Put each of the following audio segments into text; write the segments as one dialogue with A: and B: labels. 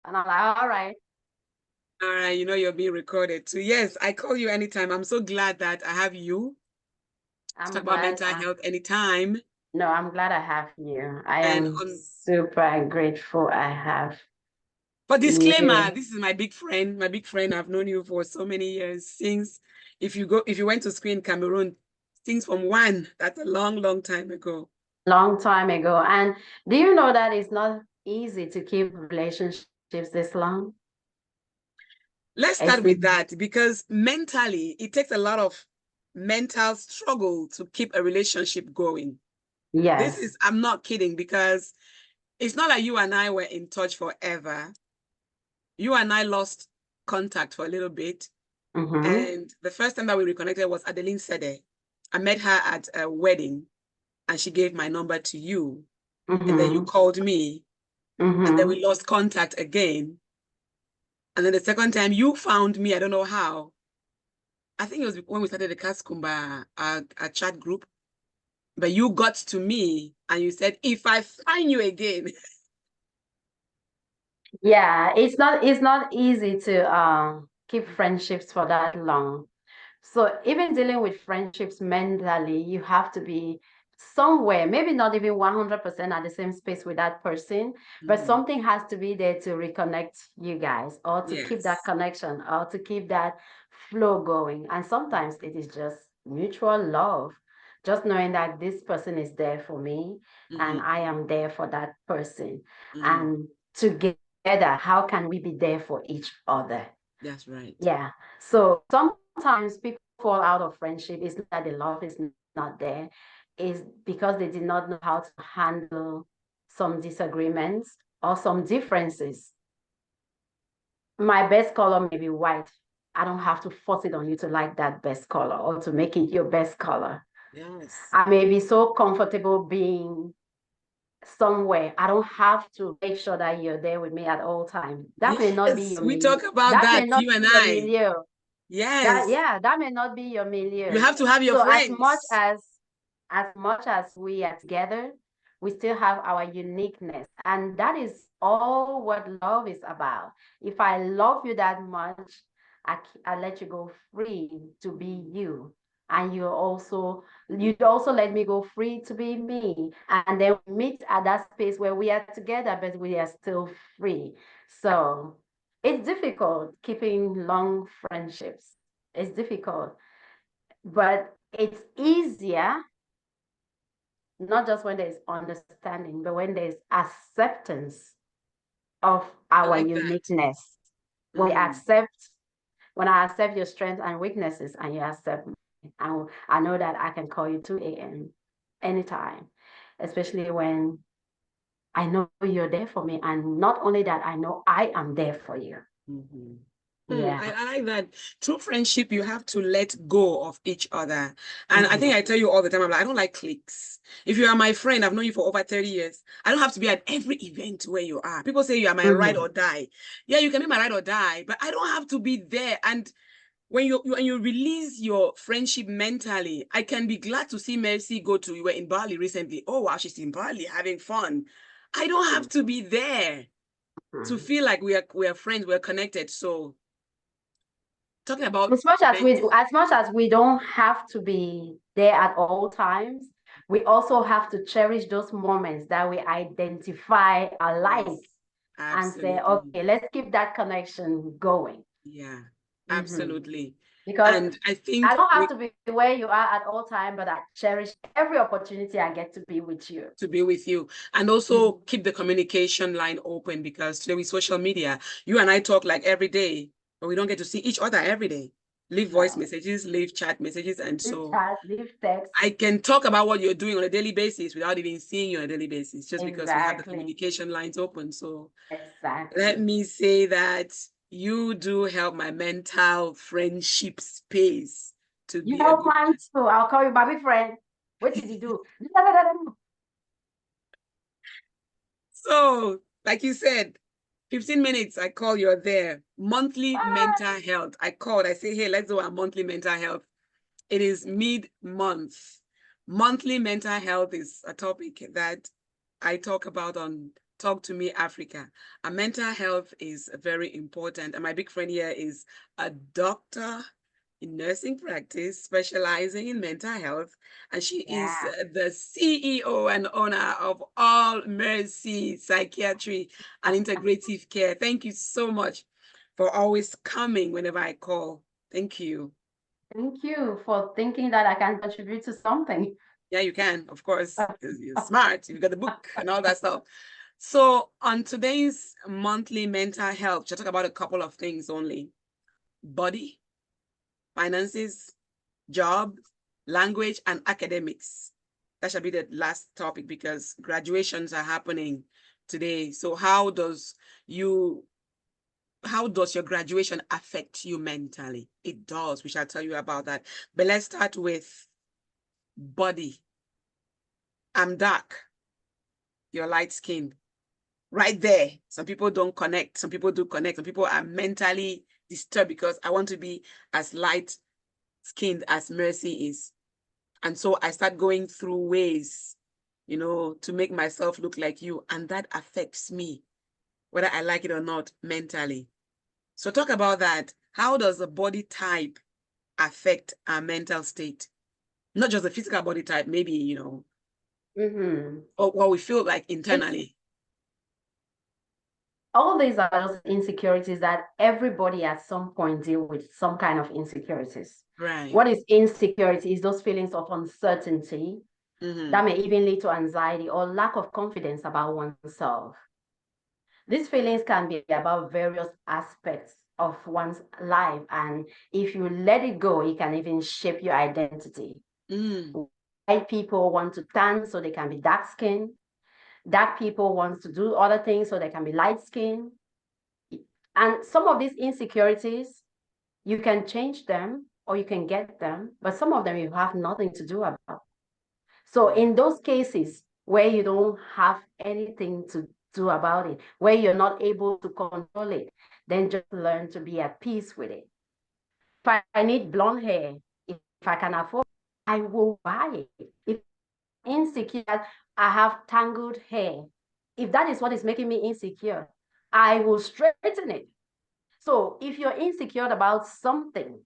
A: And I'm like, all right.
B: All right, you know you're being recorded too. Yes, I call you anytime. I'm so glad that I have you to talk
A: I'm
B: about
A: glad.
B: mental health anytime.
A: No, I'm glad I have you. I
B: And
A: am super grateful I have
B: for
A: you.
B: disclaimer, this is my big friend. My big friend. I've known you for so many years. Since if you went to school in Cameroon, things from one, that's a long, long time ago.
A: Long time ago. And do you know that it's not easy to keep relationships this long?
B: Let's
A: It's
B: start with that because mentally, it takes a lot of mental struggle to keep a relationship going.
A: yes.
B: I'm not kidding because it's not like you and I were in touch forever. You and I lost contact for a little bit.
A: Mm-hmm.
B: And the first time that we reconnected was Adeline Sede. I met her at a wedding and she gave my number to you. And then you
A: Mm-hmm.
B: called me and then
A: Mm-hmm.
B: we lost contact again. And then the second time you found me, I don't know how. I think it was when we started the Kaskumba a chat group. But you got to me and you said, if I find you again.
A: Yeah, it's not easy to keep friendships for that long. So even dealing with friendships mentally, you have to be somewhere, maybe not even 100% at the same space with that person, but
B: Mhm.
A: something has to be there to reconnect you guys or to keep that
B: Yes.
A: connection or to keep that flow going. And sometimes it is just mutual love, just knowing that this person is there for me and
B: Mhm.
A: I am there for that person.
B: Mhm.
A: And together, how can we be there for each other?
B: That's right.
A: Yeah. So sometimes people fall out of friendship. It's not that the love is not there. It's because they did not know how to handle some disagreements or some differences. My best color may be white. I don't have to force it on you to like that best color or to make it your best color.
B: Yes.
A: I may be so comfortable being somewhere. I don't have to make sure that you're there with me at all times. That may not be
B: Yes,
A: your
B: we
A: milieu.
B: talk about
A: That may
B: that,
A: not
B: you and
A: be your
B: I.
A: milieu. That
B: Yes.
A: yeah, that may not be your
B: You
A: milieu.
B: have to have your
A: So
B: friends.
A: as much as we are together, we still have our uniqueness. And that is all what love is about. If I love you that much, I let you go free to be you. And you'd also let me go free to be me. And then we meet at that space where we are together, but we are still free. So it's difficult keeping long friendships. It's difficult, but it's easier, not just when there's understanding, but when there's acceptance of
B: I
A: our
B: like that.
A: uniqueness. When we
B: Mm.
A: accept, when I accept your strengths and weaknesses and you accept me, and I know that I can call you 2 a.m. anytime, especially when I know you're there for me. And not only that, I know I am there for you.
B: Mm-hmm.
A: Yeah.
B: I like that. Through friendship, you have to let go of each other. And I think
A: Mhm.
B: I tell you all the time, I'm like, I don't like cliques. If you are my friend, I've known you for over 30 years. I don't have to be at every event where you are. People say you are my ride
A: Mhm.
B: or die. Yeah, you can be my ride or die, but I don't have to be there. And when you release your friendship mentally, I can be glad to see Mercy go to, you were in Bali recently. Oh, wow, she's in Bali having fun. I don't have to be there to
A: Mhm.
B: feel like we are friends, we're connected. So talking about
A: As much as we don't have to be there at all times, we also have to cherish those moments that we identify alike
B: yes,
A: and say,
B: absolutely.
A: okay, let's keep that connection going.
B: Yeah,
A: Mhm.
B: absolutely.
A: Because
B: And I
A: I
B: think
A: don't have
B: we
A: to be where you are at all time, but I cherish every opportunity I get to be with you.
B: to be with you and also
A: Mhm.
B: keep the communication line open because today with social media, you and I talk like every day, but we don't get to see each other every day. Leave voice
A: No,
B: messages, leave chat messages, and
A: leave
B: so
A: chat, leave text.
B: I can talk about what you're doing on a daily basis without even seeing you on a daily basis, just because we have the
A: Exactly.
B: communication lines open. So let
A: Exactly.
B: me say that you do help my mental friendship space to
A: You
B: be a
A: help
B: good
A: mine
B: one.
A: too. I'll call you Bobby friend. What did you do?
B: So, like you said, 15 minutes, I call you're there. Monthly mental health. I called, I say, hey, let's do our monthly mental health. It is mid-month. Monthly mental health is a topic that I talk about on Talk to Me Africa. And mental health is very important. And my big friend here is a doctor in nursing practice, specializing in mental health. And she is the CEO and owner of All Mercy Psychiatry and Integrative Care. Thank you so much for always coming whenever I call. Thank you.
A: Thank you for thinking that I can contribute to something.
B: Yeah, you can, of course. You're smart. You've got the book and all that stuff. So on today's monthly mental health, we'll talk about a couple of things only. Body, finances, job, language, and academics. That shall be the last topic because graduations are happening today. So how does your graduation affect you mentally? It does. We shall tell you about that. But let's start with body. I'm dark. You're light skinned. Right there. Some people don't connect. Some people do connect. Some people are mentally disturbed because I want to be as light skinned as Mercy is. And so I start going through ways, to make myself look like you. And that affects me, whether I like it or not, mentally. So talk about that. How does the body type affect our mental state? Not just the physical body type, maybe, or what we feel like internally.
A: All these are just insecurities that everybody at some point deal with some kind of insecurities.
B: Right.
A: What is insecurity is those feelings of uncertainty that may even lead to anxiety or lack of confidence about oneself. These feelings can be about various aspects of one's life, and if you let it go, it can even shape your identity. White people want to tan so they can be dark-skinned. Dark people want to do other things so they can be light-skinned. And some of these insecurities, you can change them or you can get them, but some of them you have nothing to do about. So in those cases where you don't have anything to do about it, where you're not able to control it, then just learn to be at peace with it. If I need blonde hair, if I can afford it, I will buy it. If I'm insecure, I have tangled hair. If that is what is making me insecure, I will straighten it. So if you're insecure about something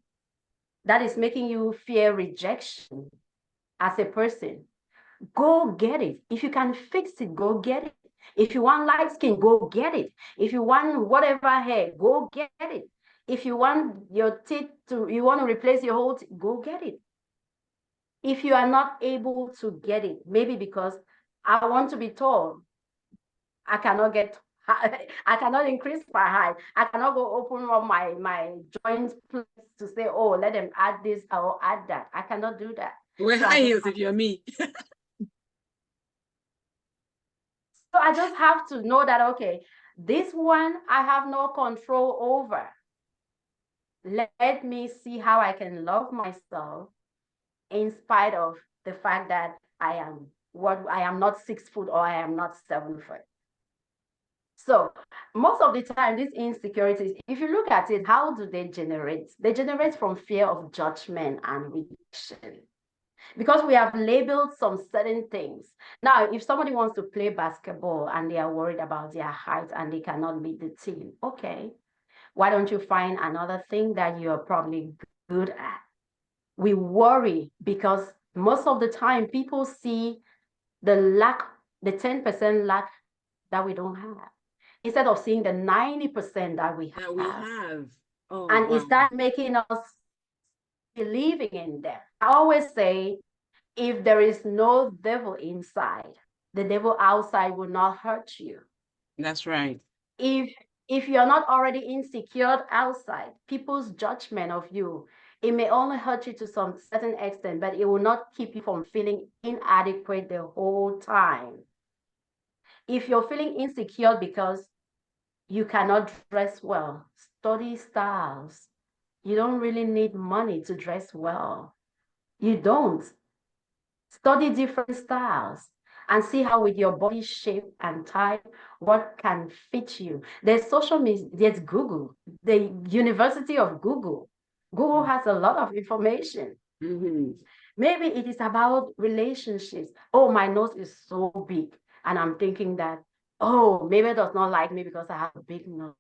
A: that is making you fear rejection as a person, go get it. If you can fix it, go get it. If you want light skin, go get it. If you want whatever hair, go get it. If you want your teeth you want to replace your whole teeth, go get it. If you are not able to get it, maybe because I want to be tall, I cannot get I cannot increase my height. I cannot go open up my joint to say, oh, let them add this or add that. I cannot do that.
B: Wear high heels if you're me.
A: So I just have to know that, okay, this one I have no control over. Let me see how I can love myself in spite of the fact that I am not 6 foot or I am not 7 foot. So most of the time, these insecurities, if you look at it, how do they generate? They generate from fear of judgment and rejection. Because we have labeled some certain things. Now, if somebody wants to play basketball and they are worried about their height and they cannot lead the team, okay, why don't you find another thing that you're probably good at? We worry because most of the time people see the 10% lack that we don't have, instead of seeing the 90% that we have. Oh, and wow. Is that making us believing in them? I always say, if there is no devil inside, the devil outside will not hurt you.
B: That's right.
A: If you're not already insecure outside, people's judgment of you, it may only hurt you to some certain extent, but it will not keep you from feeling inadequate the whole time. If you're feeling insecure because you cannot dress well, study styles. You don't really need money to dress well. You don't. Study different styles and see how with your body shape and type, what can fit you. There's social media, there's Google, the University of Google. Google has a lot of information. Maybe it is about relationships. Oh, my nose is so big. And I'm thinking that, Oh, Mabel does not like me because I have a big nose.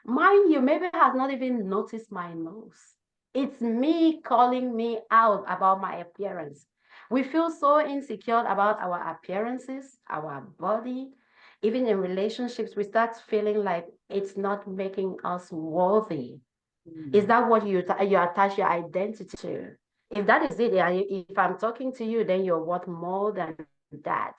A: Mind you, Mabel has not even noticed my nose. It's me calling me out about my appearance. We feel so insecure about our appearances, our body. Even in relationships, we start feeling like it's not making us worthy. Is that what you attach your identity to? If that is it, if I'm talking to you, then you're worth more than that.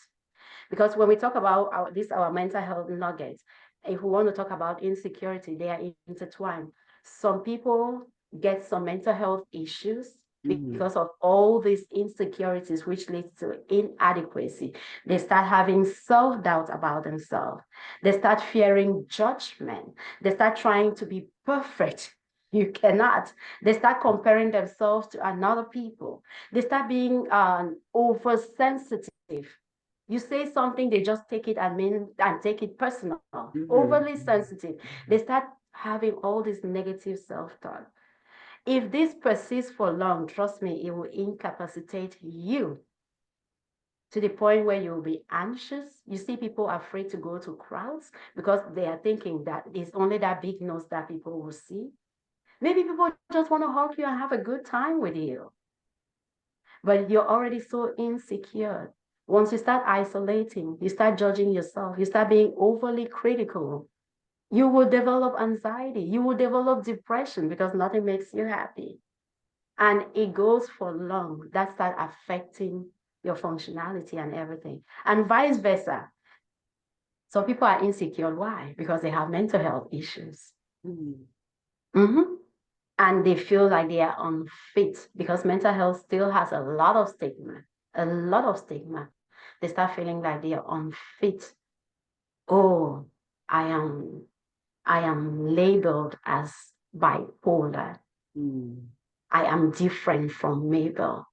A: Because when we talk about our mental health nuggets, if we want to talk about insecurity, they are intertwined. Some people get some mental health issues because of all these insecurities, which leads to inadequacy. They start having self-doubt about themselves. They start fearing judgment. They start trying to be perfect. You cannot. They start comparing themselves to another people. They start being oversensitive. You say something, they just take it and take it personal, overly sensitive. They start having all this negative self-talk. If this persists for long, trust me, it will incapacitate you to the point where you'll be anxious. You see people afraid to go to crowds because they are thinking that it's only that big nose that people will see. Maybe people just want to hug you and have a good time with you. But you're already so insecure. Once you start isolating, you start judging yourself, you start being overly critical, you will develop anxiety, you will develop depression because nothing makes you happy. And it goes for long. That starts affecting your functionality and everything. And vice versa. So people are insecure. Why? Because they have mental health issues. And they feel like they are unfit because mental health still has a lot of stigma, a lot of stigma. They start feeling like they are unfit. Oh, I am labeled as bipolar. I am different from Mabel.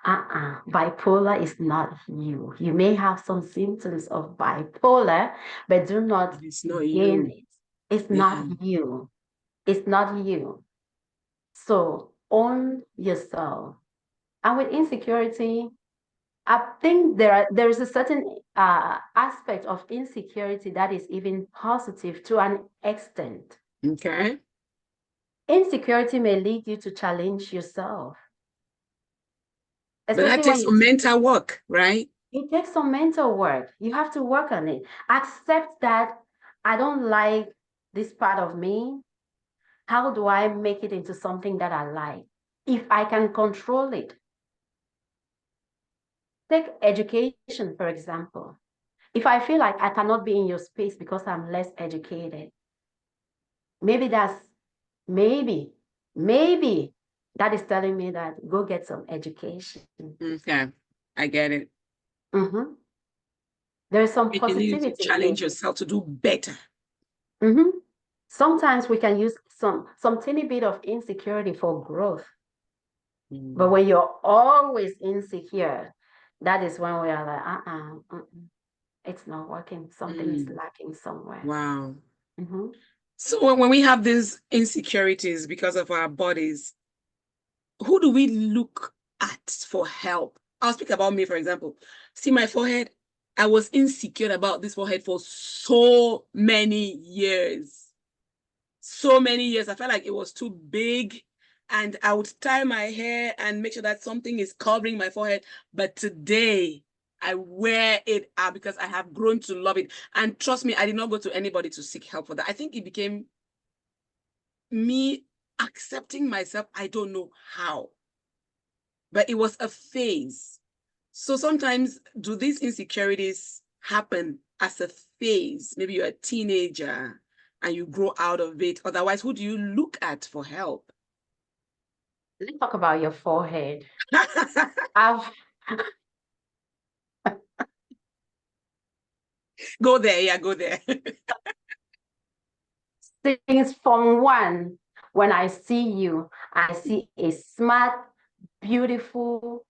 A: Bipolar is not you. You may have some symptoms of bipolar, but do not gain it. It's not you. It's not you. So own yourself. And with insecurity, I think there is a certain aspect of insecurity that is even positive to an extent.
B: Okay.
A: Insecurity may lead you to challenge yourself.
B: But that takes some mental work, right?
A: It takes some mental work. You have to work on it. Accept that I don't like this part of me. How do I make it into something that I like? If I can control it. Take education, for example. If I feel like I cannot be in your space because I'm less educated, maybe that is telling me that go get some education.
B: Okay, I get it.
A: There is some
B: You need to
A: positivity.
B: challenge yourself to do better.
A: Sometimes we can use some teeny bit of insecurity for growth. But when you're always insecure, that is when we are like, it's not working. Something is lacking somewhere.
B: Wow. So when we have these insecurities because of our bodies, who do we look at for help? I'll speak about me, for example. See my forehead? I was insecure about this forehead for so many years. So many years. I felt like it was too big. And I would tie my hair and make sure that something is covering my forehead. But today, I wear it out because I have grown to love it. And trust me, I did not go to anybody to seek help for that. I think it became me accepting myself. I don't know how, but it was a phase. So sometimes do these insecurities happen as a phase? Maybe you're a teenager and you grow out of it. Otherwise, who do you look at for help?
A: Let's talk about your forehead.
B: Go there, yeah, go there.
A: Things from one, when I see you, I see a smart, beautiful,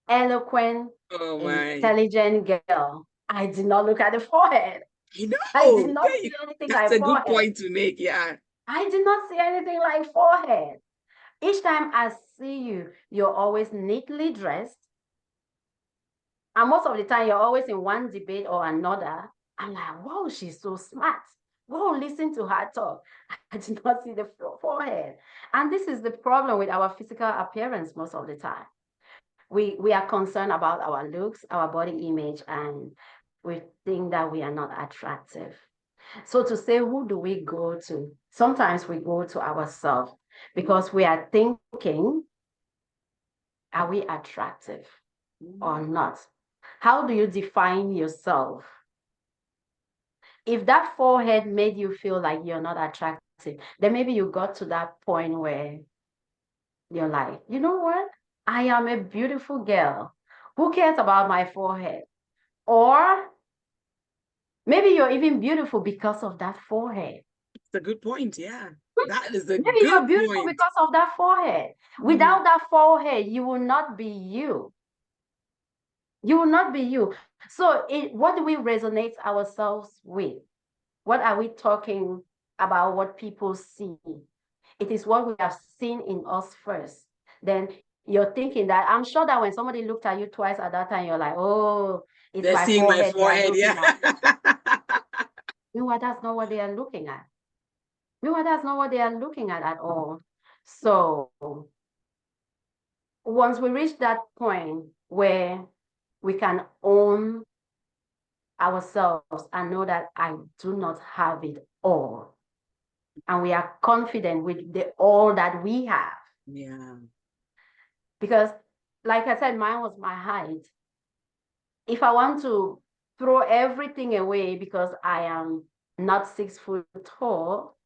A: eloquent, intelligent girl. I did not look at the forehead.
B: You know,
A: I did not see anything like
B: that's a
A: forehead.
B: good point to make, yeah.
A: I did not see anything like forehead. Each time I see you, you're always neatly dressed. And most of the time, you're always in one debate or another. I'm like, whoa, she's so smart. Whoa, listen to her talk. I did not see the forehead. And this is the problem with our physical appearance most of the time. We are concerned about our looks, our body image, and we think that we are not attractive. So to say, who do we go to? Sometimes we go to ourselves because we are thinking, are we attractive or not? How do you define yourself? If that forehead made you feel like you're not attractive, then maybe you got to that point where you're like, you know what? I am a beautiful girl. Who cares about my forehead? Or maybe you're even beautiful because of that forehead.
B: It's a good point. Yeah, that is a
A: Maybe
B: good
A: you're beautiful
B: point.
A: because of that forehead. Without that forehead, you will not be you. You will not be you. So what do we resonate ourselves with? What are we talking about? What people see? It is what we have seen in us first. Then you're thinking that, I'm sure that when somebody looked at you twice at that time, you're like, oh, it's
B: They're
A: my
B: seeing my
A: forehead they are
B: forehead.
A: looking
B: Yeah.
A: at. Meanwhile, that's not what they are looking at. Meanwhile, that's not what they are looking at all. So once we reach that point where we can own ourselves and know that I do not have it all, and we are confident with the all that we have.
B: Yeah.
A: Because, like I said, mine was my height. If I want to throw everything away because I am not 6 foot tall,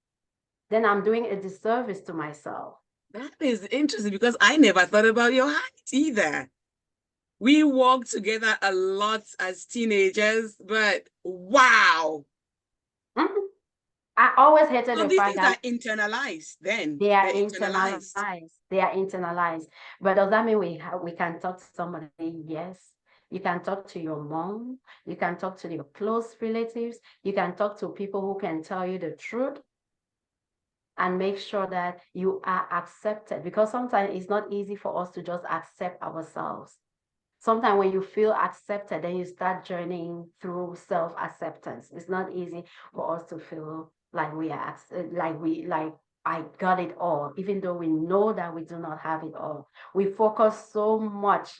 A: then I'm doing a disservice to myself.
B: That is interesting because I never thought about your height either. We walked together a lot as teenagers, but wow.
A: Mm-hmm. I always hated
B: So
A: the
B: these
A: fact
B: things are
A: that
B: internalized then.
A: they are
B: They're internalized.
A: internalized. They are internalized. But does that mean we can talk to somebody? Yes. You can talk to your mom. You can talk to your close relatives. You can talk to people who can tell you the truth and make sure that you are accepted. Because sometimes it's not easy for us to just accept ourselves. Sometimes when you feel accepted, then you start journeying through self-acceptance. It's not easy for us to feel like I got it all, even though we know that we do not have it all. We focus so much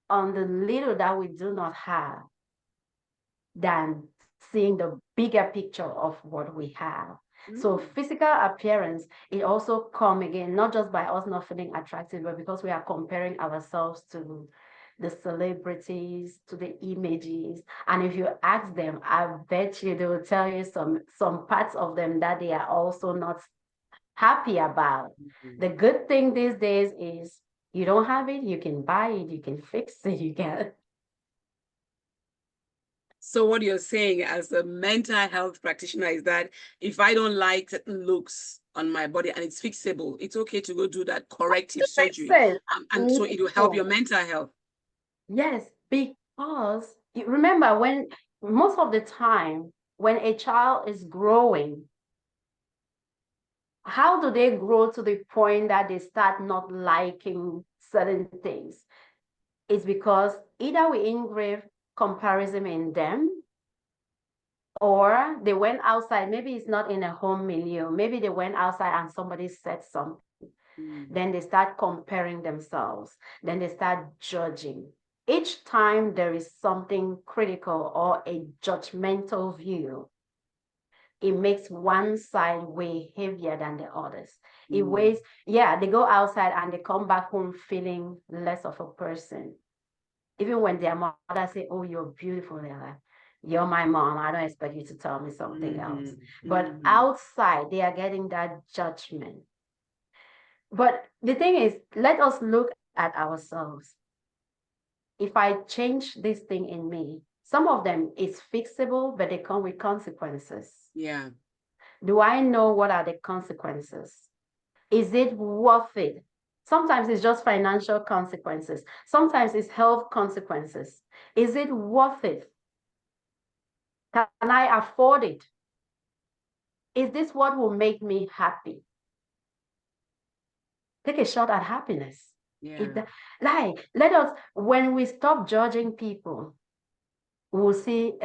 A: on the little that we do not have than seeing the bigger picture of what we have. So physical appearance, it also come again, not just by us not feeling attractive, but because we are comparing ourselves to the celebrities, to the images. And if you ask them, I bet you they will tell you some parts of them that they are also not happy about. The good thing these days is you don't have it, you can buy it, you can fix it, you can.
B: So what you're saying as a mental health practitioner is that if I don't like certain looks on my body and it's fixable, it's okay to go do that corrective surgery. And so it will help your mental health.
A: Yes, because remember when most of the time when a child is growing, how do they grow to the point that they start not liking certain things? It's because either we engrave comparison in them, or they went outside. Maybe it's not in a home milieu. Maybe they went outside and somebody said something. Then they start comparing themselves. Then they start judging. Each time there is something critical or a judgmental view, it makes one side weigh heavier than the others. It weighs, yeah, they go outside and they come back home feeling less of a person. Even when their mother say, oh, you're beautiful, they're like, you're my mom, I don't expect you to tell me something else. But outside, they are getting that judgment. But the thing is, let us look at ourselves. If I change this thing in me, some of them is fixable, but they come with consequences.
B: Yeah.
A: Do I know what are the consequences? Is it worth it? Sometimes it's just financial consequences. Sometimes it's health consequences. Is it worth it? Can I afford it? Is this what will make me happy? Take a shot at happiness.
B: Yeah.
A: Let us, when we stop judging people, we'll see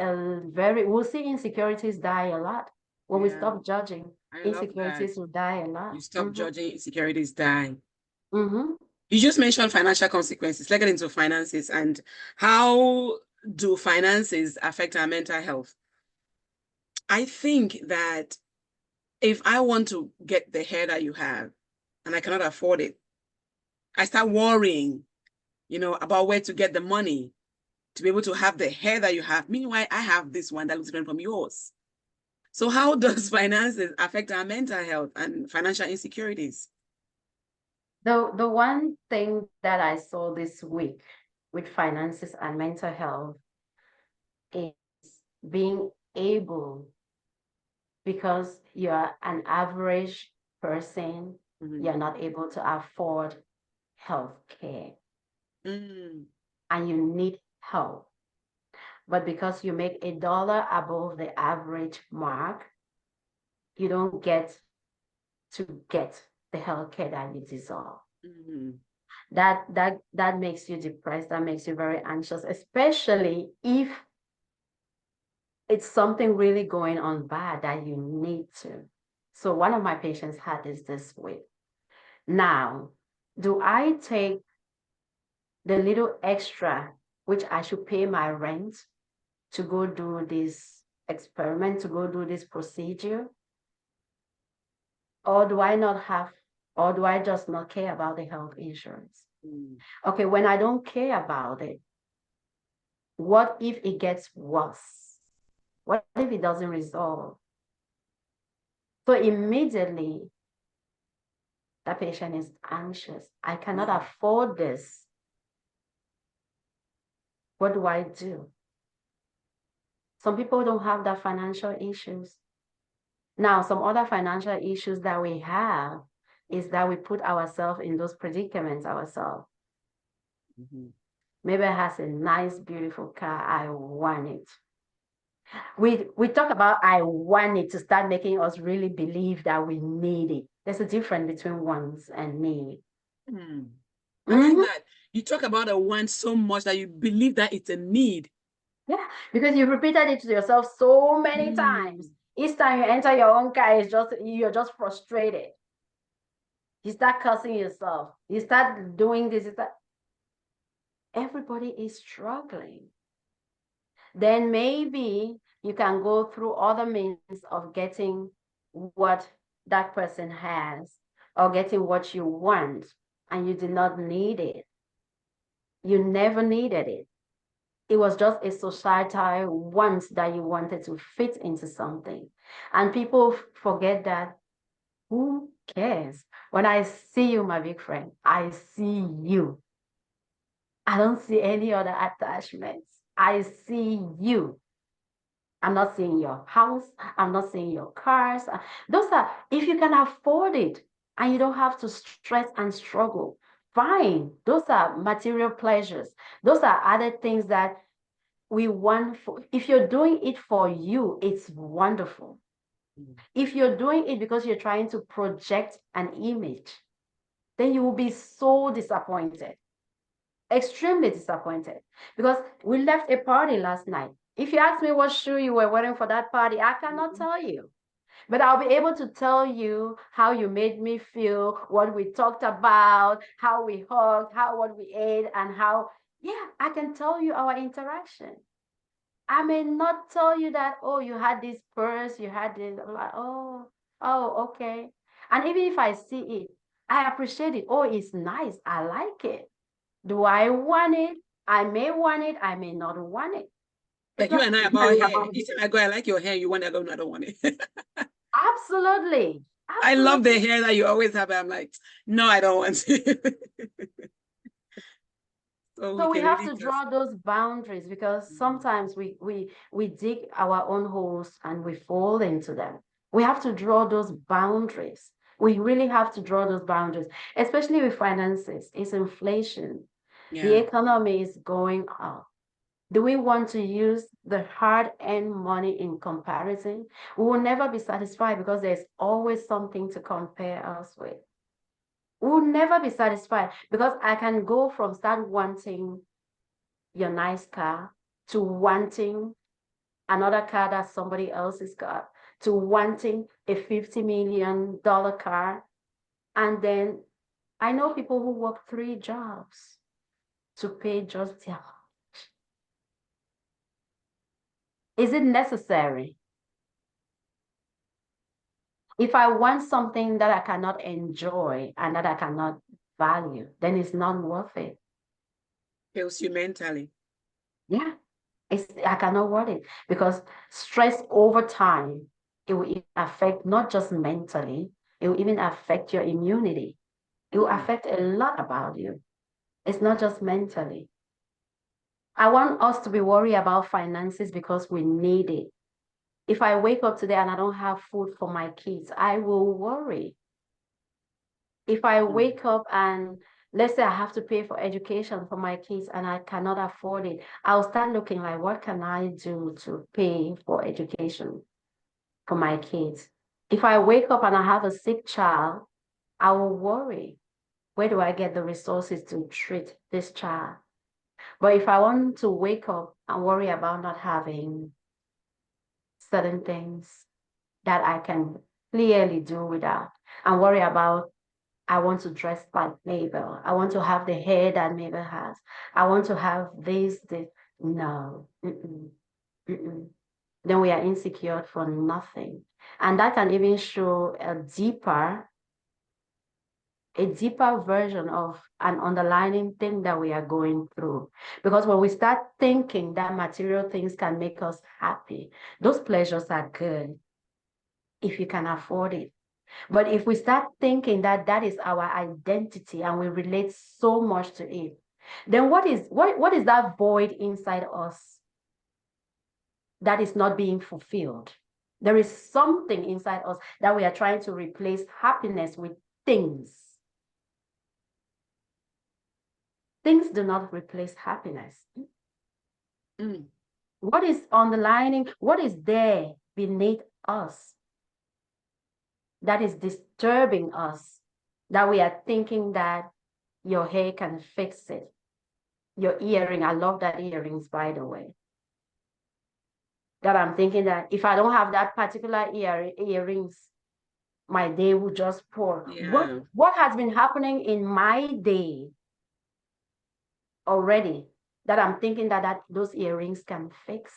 A: insecurities die a lot. When we stop judging,
B: I love that.
A: insecurities will die a lot.
B: You stop judging, insecurities die.
A: Mm-hmm.
B: You just mentioned financial consequences. Let's get into finances and how do finances affect our mental health? I think that if I want to get the hair that you have and I cannot afford it, I start worrying, about where to get the money to be able to have the hair that you have. Meanwhile, I have this one that looks different from yours. So how does finances affect our mental health and financial insecurities?
A: The one thing that I saw this week with finances and mental health is being able, because you're an average person, you're not able to afford health care and you need help. But because you make $1 above the average mark, you don't get to get the health care that you deserve. That makes you depressed, that makes you very anxious, especially if it's something really going on bad that you need to. So one of my patients had this week. Now, do I take the little extra, which I should pay my rent, to go do this experiment, to go do this procedure? Or do I just not care about the health insurance? Okay, when I don't care about it, what if it gets worse? What if it doesn't resolve? So immediately, that patient is anxious. I cannot afford this. What do I do? Some people don't have that financial issues. Now, some other financial issues that we have is that we put ourselves in those predicaments ourselves. Maybe I have a nice, beautiful car. I want it. We talk about I want it to start making us really believe that we need it. There's a difference between wants and need.
B: I like that. You talk about a want so much that you believe that it's a need.
A: Yeah, because you've repeated it to yourself so many times. Each time you enter your own car, you're just frustrated. You start cursing yourself. You start doing this. Everybody is struggling. Then maybe you can go through other means of getting what that person has or getting what you want, and you did not need it. You never needed it. It was just a societal want that you wanted to fit into something. And people forget that. Who cares? When I see you, my big friend, I see you. I don't see any other attachments. I see you. I'm not seeing your house. I'm not seeing your cars. Those are, if you can afford it and you don't have to stress and struggle, fine. Those are material pleasures. Those are other things that we want. If you're doing it for you, it's wonderful. If you're doing it because you're trying to project an image, then you will be so disappointed, extremely disappointed. Because we left a party last night. If you ask me what shoe you were wearing for that party, I cannot tell you. But I'll be able to tell you how you made me feel, what we talked about, how we hugged, what we ate, and how, I can tell you our interaction. I may not tell you that, oh, you had this purse, you had this, like, oh, okay. And even if I see it, I appreciate it. Oh, it's nice. I like it. Do I want it? I may want it. I may not want it.
B: Like you and I about hair. You say, I like your hair. You want it? I go, no, I don't want it.
A: Absolutely.
B: I love the hair that you always have. I'm like, no, I don't want it.
A: So we have to draw those boundaries, because sometimes we dig our own holes and we fall into them. We have to draw those boundaries. We really have to draw those boundaries, especially with finances. It's inflation. The economy is going up. Do we want to use the hard-earned money in comparison? We will never be satisfied because there's always something to compare us with. We will never be satisfied because I can go from start wanting your nice car to wanting another car that somebody else has got, to wanting a $50 million car. And then I know people who work 3 jobs to pay just their. Is it necessary? If I want something that I cannot enjoy and that I cannot value, then it's not worth it.
B: Kills you mentally.
A: Yeah, I cannot worth it, because stress over time, it will affect not just mentally, it will even affect your immunity. It will affect a lot about you. It's not just mentally. I want us to be worried about finances because we need it. If I wake up today and I don't have food for my kids, I will worry. If I wake up and let's say I have to pay for education for my kids and I cannot afford it, I'll start looking like, what can I do to pay for education for my kids? If I wake up and I have a sick child, I will worry. Where do I get the resources to treat this child? But if I want to wake up and worry about not having certain things that I can clearly do without, and worry about, I want to dress like Mabel, I want to have the hair that Mabel has, I want to have this. No. Then we are insecure for nothing. And that can even show a deeper version of an underlying thing that we are going through. Because when we start thinking that material things can make us happy, those pleasures are good if you can afford it. But if we start thinking that that is our identity and we relate so much to it, then what is that void inside us that is not being fulfilled? There is something inside us that we are trying to replace happiness with things. Things do not replace happiness. What is underlying, what is there beneath us that is disturbing us, that we are thinking that your hair can fix it? Your earring, I love that earrings, by the way. That I'm thinking that if I don't have that particular earrings, my day will just pour.
B: Yeah.
A: What has been happening in my day already that I'm thinking that those earrings can fix?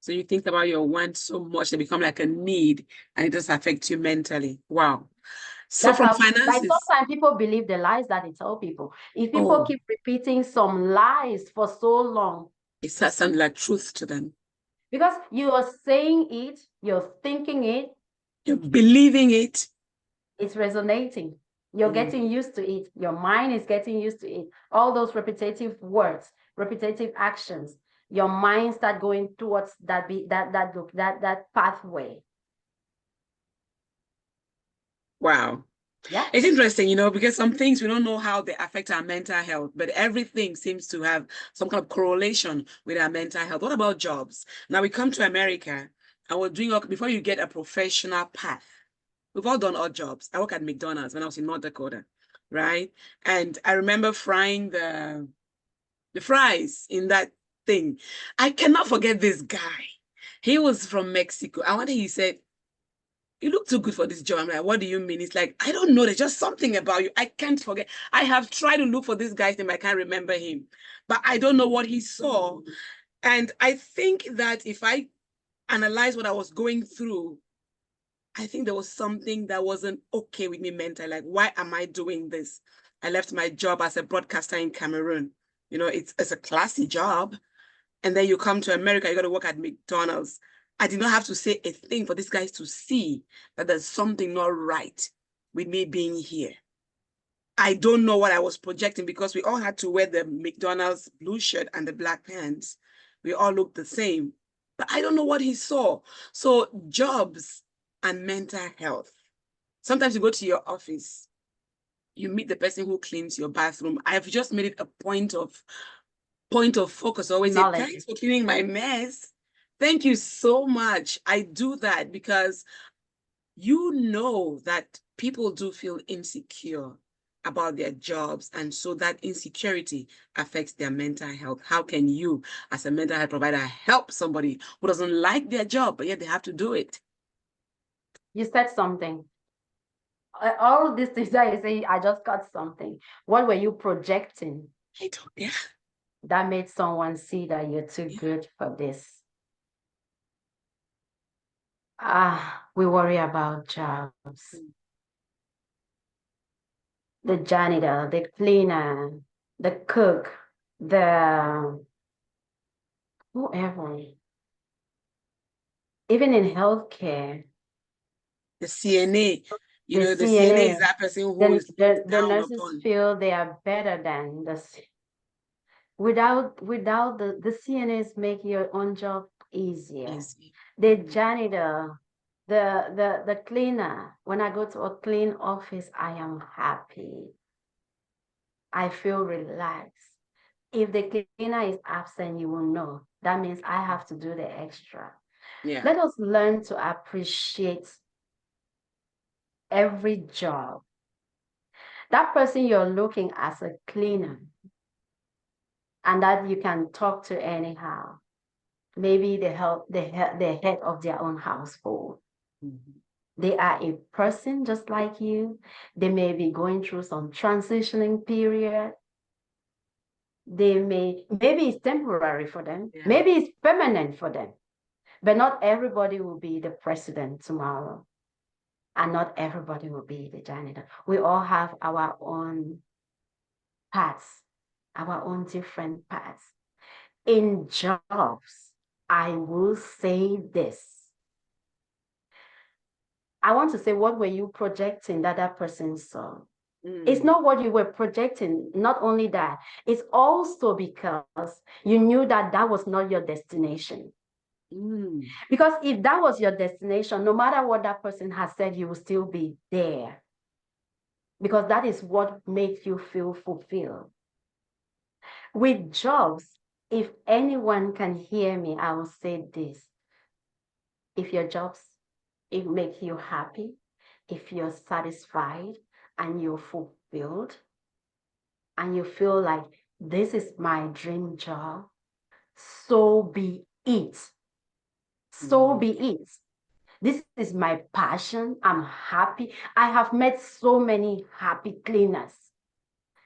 B: So you think about your want so much, they become like a need, and it does affect you mentally. Wow. So
A: That's
B: from
A: how, like,
B: finances,
A: sometimes people believe the lies that they tell people. If people keep repeating some lies for so long,
B: it starts sounding like truth to them.
A: Because you are saying it, you're thinking it,
B: you're believing it,
A: it's resonating. You're getting used to it. Your mind is getting used to it. All those repetitive words, repetitive actions, your mind start going towards that pathway.
B: Wow.
A: Yeah.
B: It's interesting, you know, because some things we don't know how they affect our mental health, but everything seems to have some kind of correlation with our mental health. What about jobs? Now we come to America and we're doing, before you get a professional path, we've all done odd jobs. I work at McDonald's when I was in North Dakota, right? And I remember frying the fries in that thing. I cannot forget this guy. He was from Mexico. I wonder, he said, "You look too good for this job." I'm like, "What do you mean?" It's like, "I don't know. There's just something about you. I can't forget." I have tried to look for this guy's name. I can't remember him, but I don't know what he saw. And I think that if I analyze what I was going through, I think there was something that wasn't okay with me mentally. Like, why am I doing this? I left my job as a broadcaster in Cameroon. You know, it's a classy job. And then you come to America, you got to work at McDonald's. I did not have to say a thing for these guys to see that there's something not right with me being here. I don't know what I was projecting, because we all had to wear the McDonald's blue shirt and the black pants. We all looked the same, but I don't know what he saw. So jobs and mental health. Sometimes you go to your office, you meet the person who cleans your bathroom. I've just made it a point of focus. Always say, "Thanks for cleaning my mess. Thank you so much." I do that because you know that people do feel insecure about their jobs, and so that insecurity affects their mental health. How can you, as a mental health provider, help somebody who doesn't like their job, but yet they have to do it?
A: You said something. All these things that you say, I just got something. What were you projecting?
B: I don't, yeah.
A: That made someone see that you're too good for this. We worry about jobs. The janitor, the cleaner, the cook, the whoever. Even in healthcare.
B: The CNA,
A: the
B: the CNA is
A: CNA,
B: that person who is
A: the
B: down
A: nurses
B: upon.
A: feel they are better than without the CNAs make your own job easier.
B: Easy.
A: The janitor, the cleaner. When I go to a clean office, I am happy. I feel relaxed. If the cleaner is absent, you will know. That means I have to do the extra.
B: Yeah.
A: Let us learn to appreciate every job. That person you're looking as a cleaner and that you can talk to anyhow. Maybe the head of their own household. Mm-hmm. They are a person just like you. They may be going through some transitioning period. Maybe it's temporary for them. Yeah. Maybe it's permanent for them. But not everybody will be the president tomorrow. And not everybody will be the janitor. We all have our own paths, our own different paths. In jobs, I will say this. I want to say, what were you projecting that person saw? It's not what you were projecting. Not only that, it's also because you knew that was not your destination. Because if that was your destination, no matter what that person has said, you will still be there. Because that is what makes you feel fulfilled. With jobs, if anyone can hear me, I will say this. If your jobs, it makes you happy, if you're satisfied and you're fulfilled, and you feel like this is my dream job, so be it. So be it. This is my passion. I'm happy. I have met so many happy cleaners.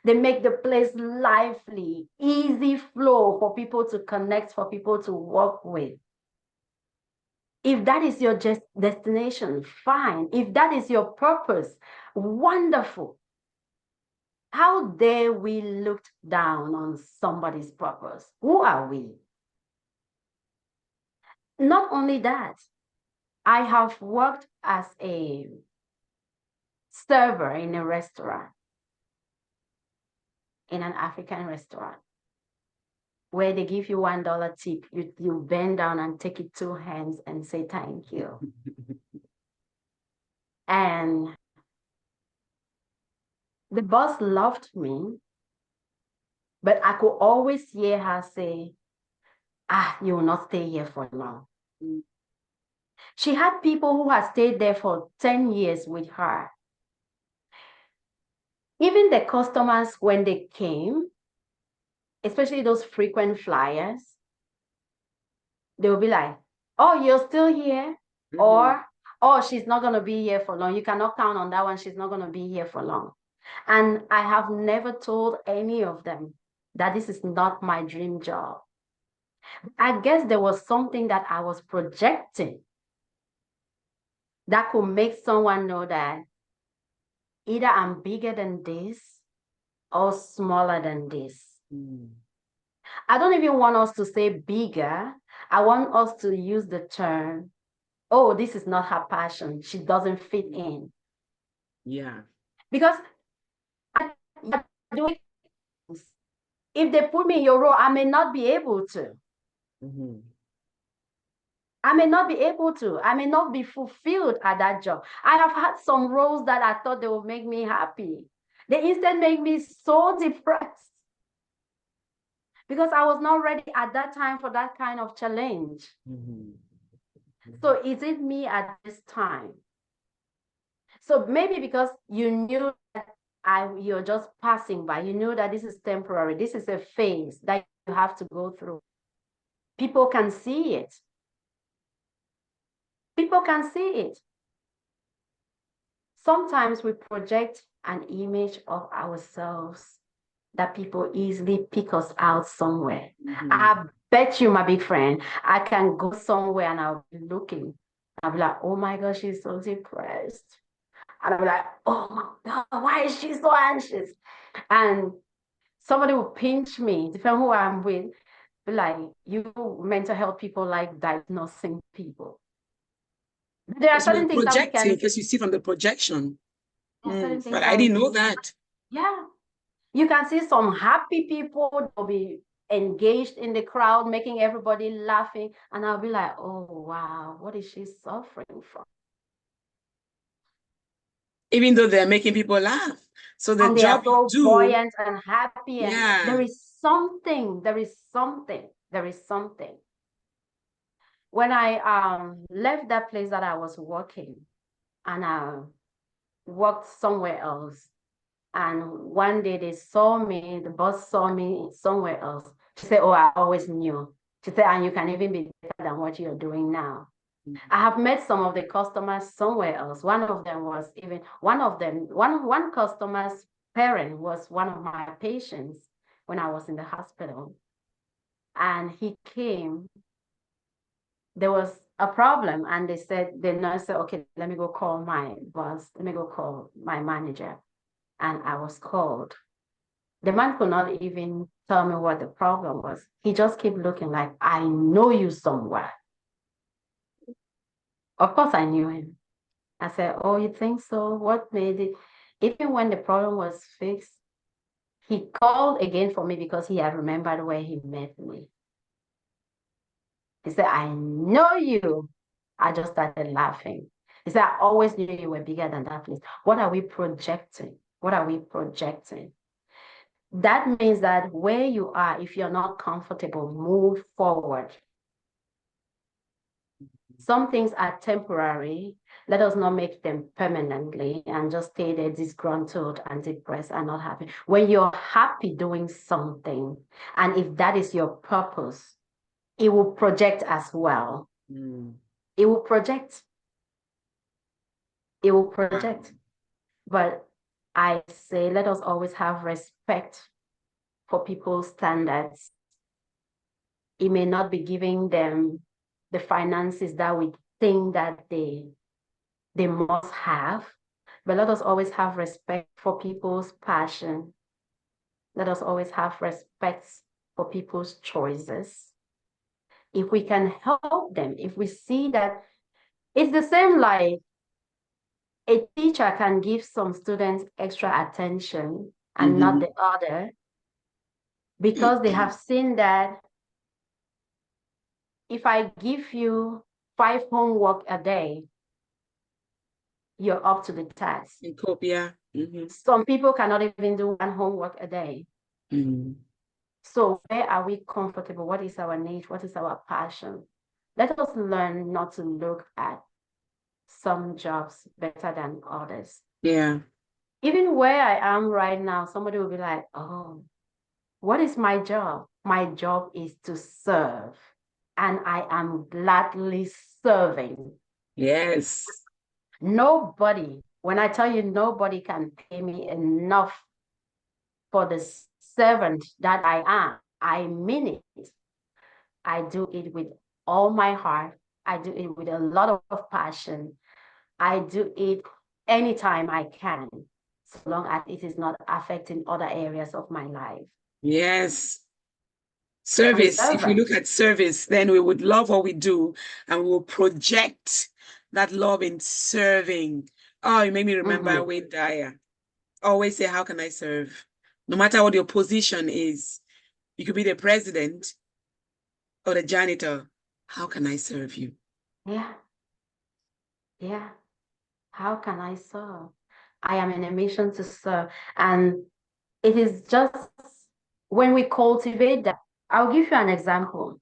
A: They make the place lively, easy flow for people to connect, for people to work with. If that is your destination, fine. If that is your purpose, wonderful. How dare we look down on somebody's purpose? Who are we? Not only that, I have worked as a server in a restaurant, in an African restaurant, where they give you $1 tip. You bend down and take it 2 hands and say thank you. And the boss loved me, but I could always hear her say, you will not stay here for long. She had people who had stayed there for 10 years with her. Even the customers, when they came, especially those frequent flyers, they will be like, oh, you're still here? Or, oh, she's not going to be here for long. You cannot count on that one. She's not going to be here for long. And I have never told any of them that this is not my dream job. I guess there was something that I was projecting that could make someone know that either I'm bigger than this or smaller than this. I don't even want us to say bigger. I want us to use the term, oh, this is not her passion. She doesn't fit in.
B: Yeah.
A: Because if they put me in your role, I may not be able to. I may not be able to. I may not be fulfilled at that job. I have had some roles that I thought they would make me happy. They instead make me so depressed because I was not ready at that time for that kind of challenge. So is it me at this time? So maybe because you knew that you're just passing by. You know that this is temporary. This is a phase that you have to go through. People can see it. People can see it. Sometimes we project an image of ourselves that people easily pick us out somewhere. I bet you, my big friend, I can go somewhere and I'll be looking. I'll be like, oh my gosh, she's so depressed. And I'll be like, oh my God, why is she so anxious? And somebody will pinch me, depending who I'm with, be like, you mental health people like diagnosing people. There are certain things that we can.
B: Because you see from the projection.
A: But
B: I didn't know that.
A: Yeah. You can see some happy people, they'll be engaged in the crowd, making everybody laughing. And I'll be like, oh, wow, what is she suffering from?
B: Even though they're making people laugh. So the
A: and they
B: job
A: are so
B: you do,
A: buoyant and happy. And
B: yeah.
A: there is something. When I left that place that I was working and I worked somewhere else, and one day they saw me, the boss saw me somewhere else. She said, oh, I always knew. She said, and you can even be better than what you're doing now. I have met some of the customers somewhere else. One customer's parent was one of my patients when I was in the hospital. And he came, there was a problem, and the nurse said, okay, let me go call my boss, let me go call my manager. And I was called. The man could not even tell me what the problem was. He just kept looking like, I know you somewhere. Of course, I knew him. I said, oh, you think so? What made it? Even when the problem was fixed, he called again for me because he had remembered where he met me. He said, I know you. I just started laughing. He said, I always knew you were bigger than that place. What are we projecting? What are we projecting? That means that where you are, if you're not comfortable, move forward. Some things are temporary. Let us not make them permanently and just stay there disgruntled and depressed and not happy. When you're happy doing something, and if that is your purpose, it will project as well. It will project. It will project. But I say, let us always have respect for people's standards. It may not be giving them the finances that we think that they must have, but let us always have respect for people's passion. Let us always have respect for people's choices. If we can help them, if we see that it's the same, like a teacher can give some students extra attention and not the other, because they have seen that if I give you 5 homework a day, you're up to the task.
B: In Copia.
A: Some people cannot even do 1 homework a day. So where are we comfortable? What is our niche? What is our passion? Let us learn not to look at some jobs better than others.
B: Yeah.
A: Even where I am right now, somebody will be like, oh, what is my job? My job is to serve. And I am gladly serving.
B: Yes.
A: Nobody, when I tell you nobody can pay me enough for the servant that I am, I mean it. I do it with all my heart. I do it with a lot of passion. I do it anytime I can, so long as it is not affecting other areas of my life.
B: Yes. Service. If we look at service, then we would love what we do and we will project that love in serving. Oh, you made me remember Wayne Dyer. Always say, how can I serve? No matter what your position is, you could be the president or the janitor. How can I serve you?
A: Yeah. Yeah. How can I serve? I am in a mission to serve. And it is just when we cultivate that. I'll give you an example.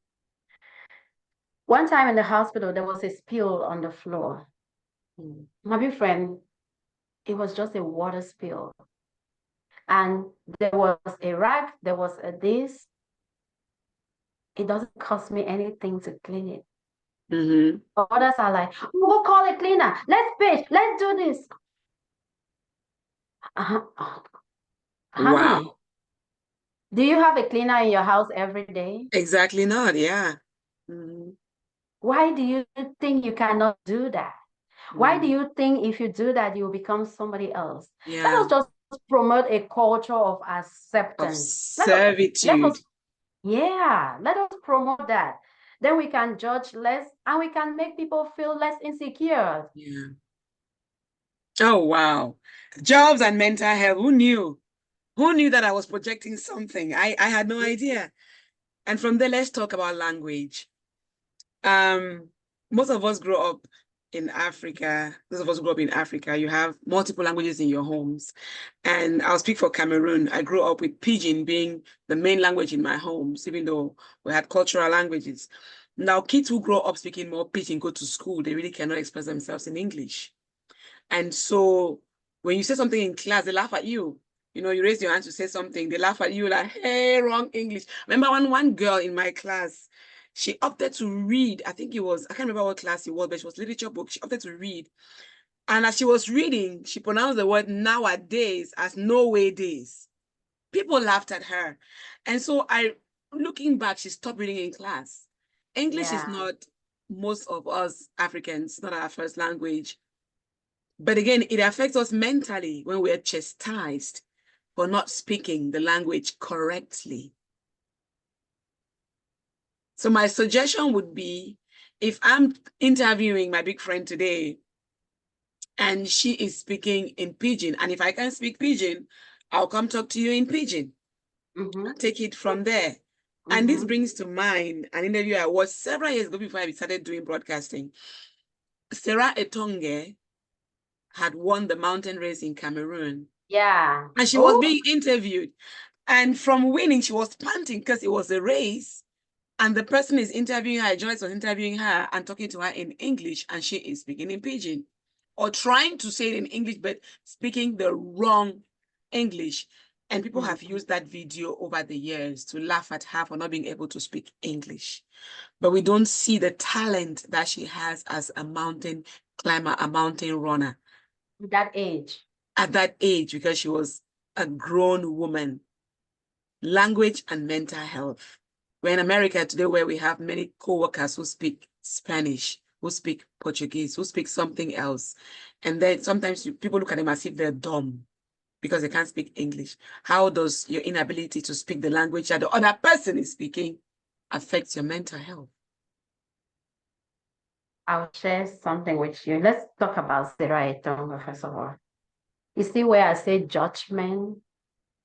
A: One time in the hospital, there was a spill on the floor. My big friend, it was just a water spill. And there was a rag, there was a this. It doesn't cost me anything to clean it.
B: Mm-hmm.
A: Others are like, we'll call a cleaner. Let's pay. Let's do this. Honey,
B: Wow.
A: do you have a cleaner in your house every day?
B: Exactly not. Yeah. Mm-hmm.
A: Why do you think you cannot do that? Why do you think if you do that, you will become somebody else? Let
B: Yeah.
A: us just promote a culture of
B: Of
A: acceptance. Let
B: servitude.
A: us, yeah, let us promote that. Then we can judge less and we can make people feel less insecure.
B: Yeah. Oh, wow. Jobs and mental health. Who knew? Who knew that I was projecting something? I had no idea. And from there, let's talk about language. Um, Most of us grow up in Africa. Those of us who grew up in Africa, you have multiple languages in your homes. And I'll speak for Cameroon. I grew up with Pidgin being the main language in my homes, even though we had cultural languages. Now, kids who grow up speaking more Pidgin go to school, they really cannot express themselves in English. And so when you say something in class, they laugh at you. You know, you raise your hand to say something, they laugh at you like, hey, wrong English. Remember one girl in my class, she opted to read, I think it was, I can't remember what class it was, but it was literature book. She opted to read. And as she was reading, she pronounced the word nowadays as no way days. People laughed at her. And so looking back, she stopped reading in class. English is
A: Yeah.
B: not, most of us Africans, not our first language. But again, it affects us mentally when we're chastised for not speaking the language correctly. So my suggestion would be, if I'm interviewing my big friend today and she is speaking in Pidgin, and if I can speak Pidgin, I'll come talk to you in Pidgin. Take it from there. And this brings to mind an interview I watched several years ago before I started doing broadcasting. Sarah Etonge had won the mountain race in Cameroon.
A: Yeah.
B: And she was
A: Oh,
B: being interviewed. And from winning, she was panting because it was a race. And the person is interviewing her, a journalist was interviewing her and talking to her in English, and she is speaking in Pidgin. Or trying to say it in English, but speaking the wrong English. And people have used that video over the years to laugh at her for not being able to speak English. But we don't see the talent that she has as a mountain climber, a mountain runner.
A: that age.
B: At that age, because she was a grown woman. Language and mental health. We're in America today where we have many co-workers who speak Spanish, who speak Portuguese, who speak something else. And then sometimes people look at them as if they're dumb because they can't speak English. How does your inability to speak the language that the other person is speaking affect your mental health?
A: I'll share something with you. Let's talk about Sarah Etonga first of all. You see where I say judgment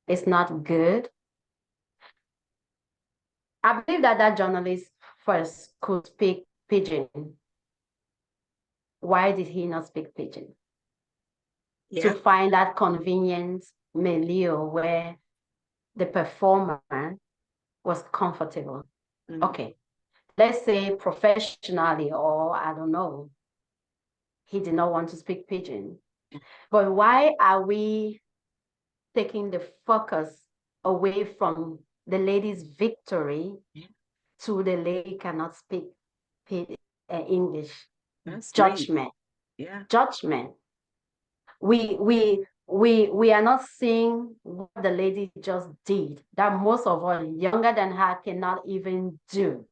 A: is not good? I believe that that journalist first could speak Pidgin. Why did he not speak Pidgin?
B: Yeah.
A: To find that convenient milieu where the performer was comfortable. Okay, let's say professionally, or I don't know, he did not want to speak Pidgin. But why are we taking the focus away from the lady's victory to the lady cannot speak English?
B: That's
A: Judgment.
B: Yeah.
A: Judgment. We are not seeing what the lady just did that most of us younger than her cannot even do.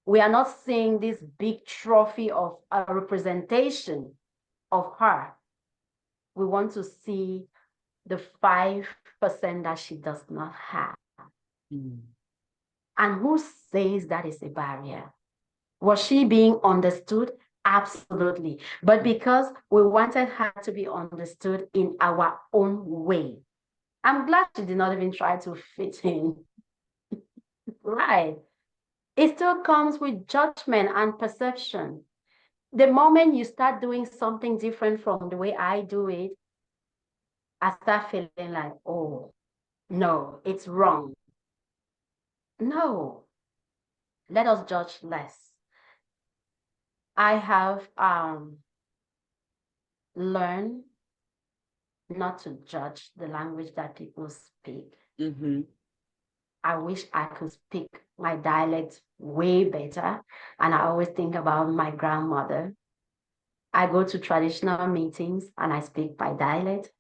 A: We are not seeing this big trophy of a representation of her. We want to see the 5% that she does not have. And who says that is a barrier? Was she being understood? Absolutely. But because we wanted her to be understood in our own way. I'm glad she did not even try to fit in. Right. It still comes with judgment and perception. The moment you start doing something different from the way I do it, I start feeling like, oh, no, it's wrong. No, let us judge less. I have learned not to judge the language that people speak.
B: Mm-hmm.
A: I wish I could speak my dialect way better. And I always think about my grandmother. I go to traditional meetings and I speak by dialect.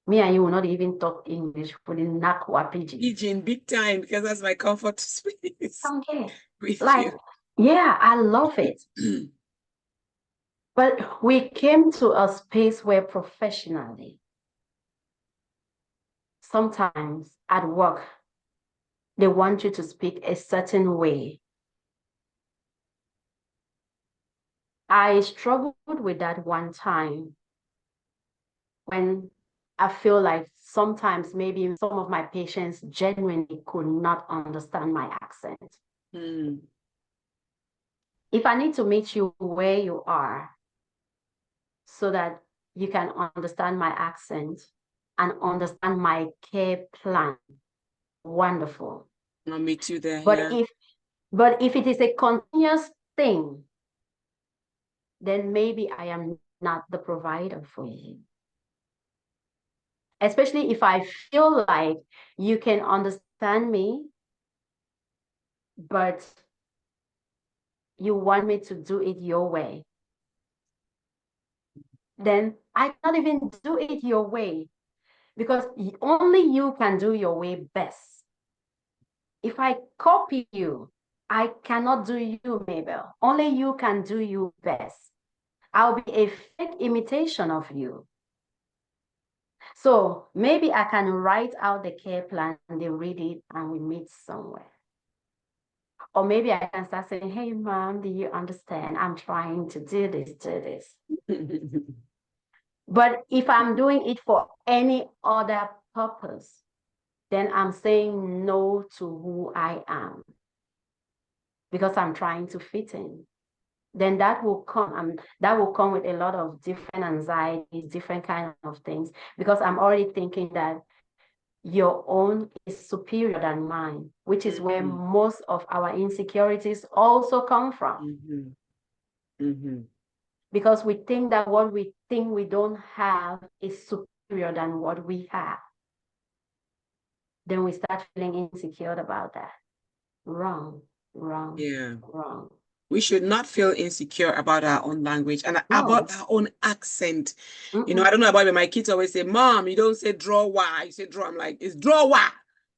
A: Me and you will not even talk English. We didn't knock Pidgin.
B: Pidgin, big time, because that's my comfort space.
A: Okay.
B: With
A: Like,
B: you.
A: yeah, I love it. But we came to a space where professionally, sometimes at work, they want you to speak a certain way. I struggled with that one time when I feel like sometimes maybe some of my patients genuinely could not understand my accent.
B: Mm.
A: If I need to meet you where you are so that you can understand my accent and understand my care plan, wonderful.
B: I'll meet you there.
A: But
B: Yeah.
A: if it is a continuous thing, then maybe I am not the provider for you. Especially if I feel like you can understand me, but you want me to do it your way, then I cannot even do it your way because only you can do your way best. If I copy you, I cannot do you, Mabel. Only you can do you best. I'll be a fake imitation of you. So maybe I can write out the care plan and they read it and we meet somewhere. Or maybe I can start saying, hey, mom, do you understand? I'm trying to do this. But if I'm doing it for any other purpose, then I'm saying no to who I am because I'm trying to fit in. Then that will come with a lot of different anxieties, different kind of things, because I'm already thinking that your own is superior than mine, which is where most of our insecurities also come from. Because we think that what we think we don't have is superior than what we have. Then we start feeling insecure about that. Wrong.
B: Yeah. We should not feel insecure about our own language and about our own accent. You know, I don't know about it, but my kids always say, Mom, you don't say drawer, you say drawer. I'm like, it's drawer.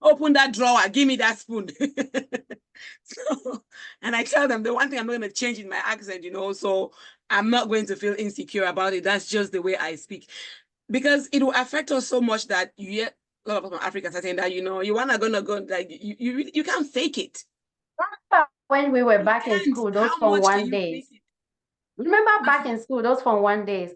B: Open that drawer, give me that spoon. So, and I tell them the one thing I'm not going to change in my accent, you know, so I'm not going to feel insecure about it. That's just the way I speak. Because it will affect us so much that you hear a lot of us from Africa saying that, you know, you wanna gonna go, like you can't fake it.
A: When we were back in school, those from one days. Remember back in school, those from one days.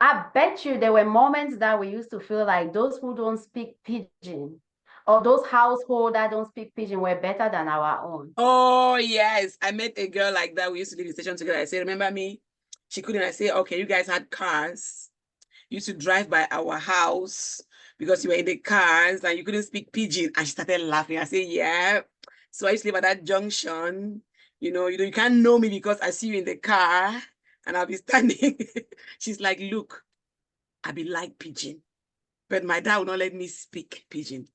A: I bet you there were moments that we used to feel like those who don't speak pidgin or those households that don't speak pidgin were better than our own.
B: Oh, yes. I met a girl like that. We used to live in the station together. I said, remember me? She couldn't. I say, okay, you guys had cars. You used to drive by our house because you were in the cars and you couldn't speak pidgin. And she started laughing. I said, yeah. So I used to live at that junction. You can't know me because I see you in the car and I'll be standing. She's like, look, I be like pidgin, but my dad will not let me speak pidgin.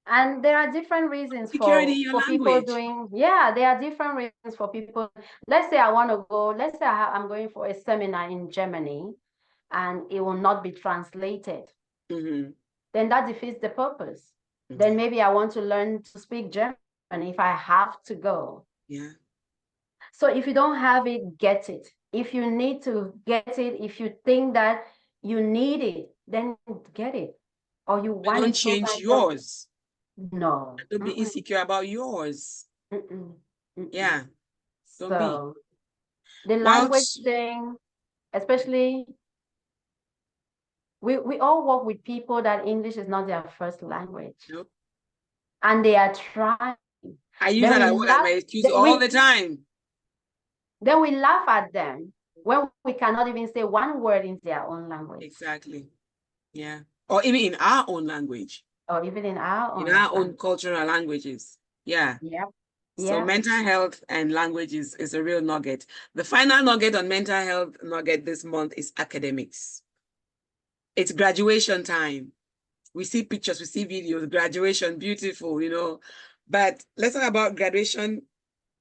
A: And there are different reasons for people doing, there are different reasons for people. Let's say I'm going for a seminar in Germany and it will not be translated. Then that defeats the purpose. Then maybe I want to learn to speak German if I have to go.
B: Yeah.
A: So if you don't have it, get it. If you need to get it, if you think that you need it, then get it. Or you want
B: don't change yours.
A: No.
B: Don't be insecure about yours. Yeah. Don't
A: be. The language thing, especially, we all work with people that English is not their first language.
B: Nope.
A: And they are trying.
B: I use that as my excuse all the time.
A: Then we laugh at them when we cannot even say one word in their own language.
B: Exactly. Yeah. Or even in our own language.
A: Or even in our own
B: cultural languages. Yeah.
A: Yep.
B: So
A: Yeah.
B: mental health and language is a real nugget. The final nugget on mental health nugget this month is academics. It's graduation time. We see pictures, we see videos, graduation, beautiful, you know. But let's talk about graduation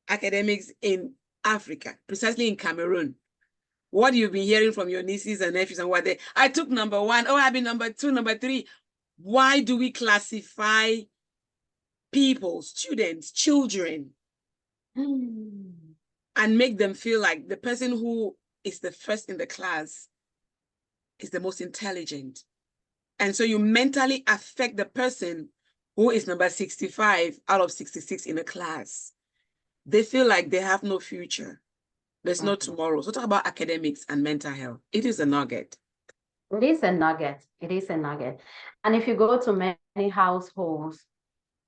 B: academics in Africa, precisely in Cameroon. What you've been hearing from your nieces and nephews and what they, I took number one, oh, I've been number two, number three. Why do we classify people, students, children, and make them feel like the person who is the first in the class is the most intelligent? And so you mentally affect the person who is number 65 out of 66 in a class. They feel like they have no future. There's no tomorrow. So talk about academics and mental health. It is a nugget.
A: It is a nugget. It is a nugget. And if you go to many households,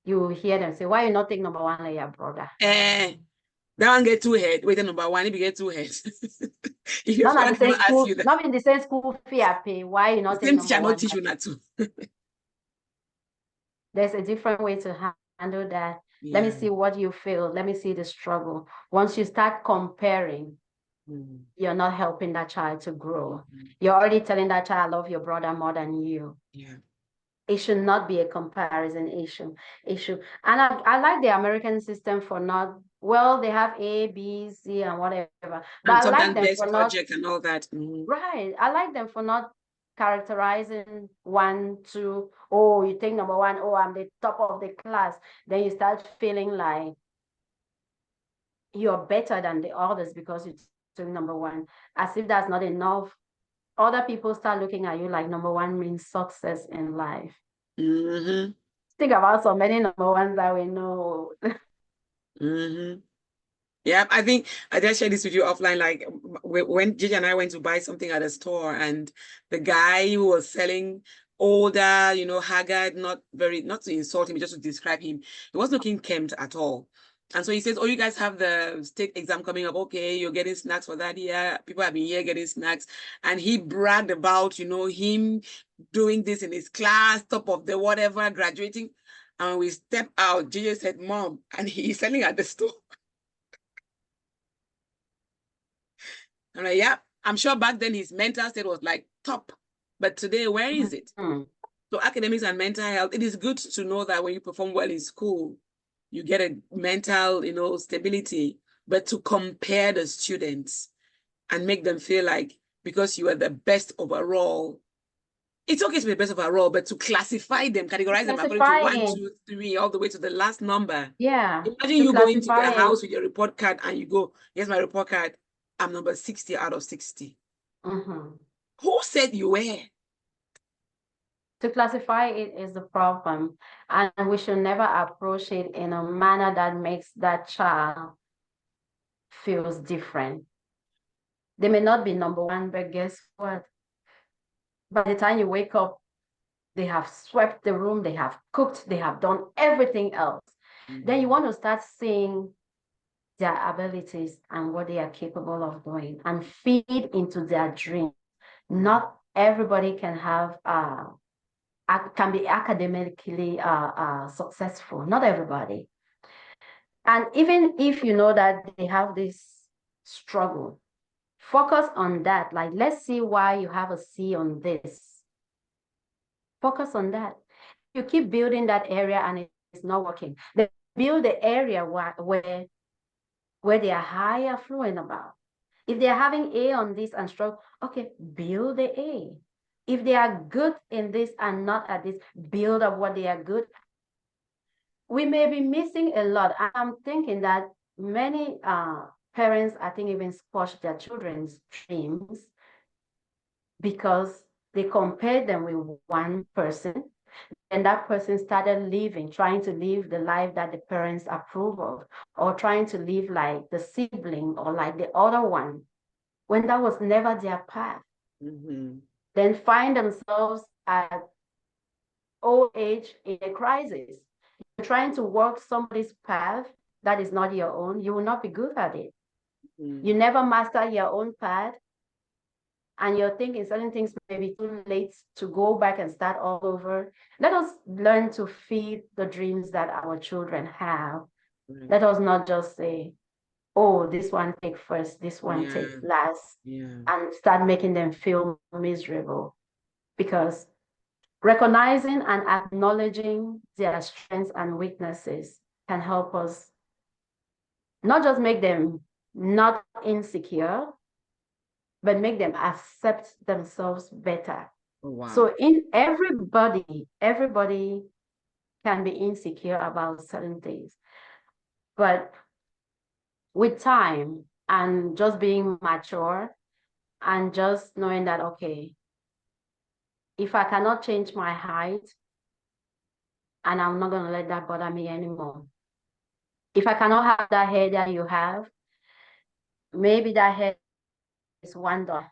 A: you will hear them say, why you not take number one like your brother?
B: That one get two head. Wait, number one, if you get two heads. If your
A: Not at
B: friend
A: the same
B: ask
A: school,
B: you that,
A: not in the same school fee I pay. Why you not
B: the
A: take
B: same
A: number
B: teacher not
A: one?
B: teach you not to.
A: There's a different way to handle that.
B: Yeah.
A: Let me see what you feel. Let me see the struggle. Once you start comparing, you're not helping that child to grow. You're already telling that child, I love your brother more than you.
B: Yeah.
A: It should not be a comparison issue. And I like the American system for not, well, they have A, B, C, and whatever. But
B: And
A: I like
B: sometimes
A: them
B: best
A: for
B: project
A: not,
B: and all that.
A: right. I like them for not characterizing 1, 2. Oh, you take number one. Oh, I'm the top of the class. Then you start feeling like you're better than the others because you took number one. As if that's not enough. Other people start looking at you like number one means success in life. Think about so many number ones that we know.
B: Yeah, I think I just shared this with you offline. Like when Gigi and I went to buy something at a store, and the guy who was selling older, you know, haggard, not to insult him, just to describe him, he wasn't looking kempt at all. And so he says, oh, you guys have the state exam coming up. Okay, you're getting snacks for that year. People have been here getting snacks. And he bragged about, you know, him doing this in his class, top of the whatever, graduating. And when we step out, Gigi said, Mom, and he's selling at the store. I'm like, yeah, I'm sure back then his mental state was like top. But today, where is it? So academics and mental health, it is good to know that when you perform well in school, you get a mental, you know, stability. But to compare the students and make them feel like because you are the best overall, it's okay to be the best overall, but to classify them, categorize them according to 1, 2, 3, all the way to the last number.
A: Yeah.
B: Imagine you go into the house with your report card and you go, here's my report card. I'm number 60 out of 60. Who said you were?
A: To classify it is the problem. And we should never approach it in a manner that makes that child feels different. They may not be number one, but guess what? By the time you wake up, they have swept the room, they have cooked, they have done everything else. Then you want to start seeing their abilities and what they are capable of doing and feed into their dreams. Not everybody can have can be academically successful. Not everybody. And even if you know that they have this struggle, focus on that. Like, let's see why you have a C on this. Focus on that. You keep building that area and it's not working. Then build the area where they are high fluent about. If they're having A on this and struggle, okay, build the A. If they are good in this and not at this, build up what they are good. We may be missing a lot. I'm thinking that many parents, I think, even squash their children's dreams because they compared them with one person, and that person started living, trying to live the life that the parents approve of, or trying to live like the sibling or like the other one, when that was never their path. Then find themselves at old age in a crisis. You're trying to walk somebody's path that is not your own, you will not be good at it. You never master your own path, and you're thinking certain things may be too late to go back and start all over. Let us learn to feed the dreams that our children have
B: Right.
A: Let us not just say, oh, this one take first, this one take
B: Yeah.
A: last,
B: Yeah.
A: and start making them feel miserable. Because recognizing and acknowledging their strengths and weaknesses can help us not just make them not insecure, but make them accept themselves better.
B: Oh, wow.
A: So in everybody can be insecure about certain things. But with time and just being mature and just knowing that, okay, if I cannot change my height, and I'm not going to let that bother me anymore. If I cannot have that hair that you have, maybe that hair is $1.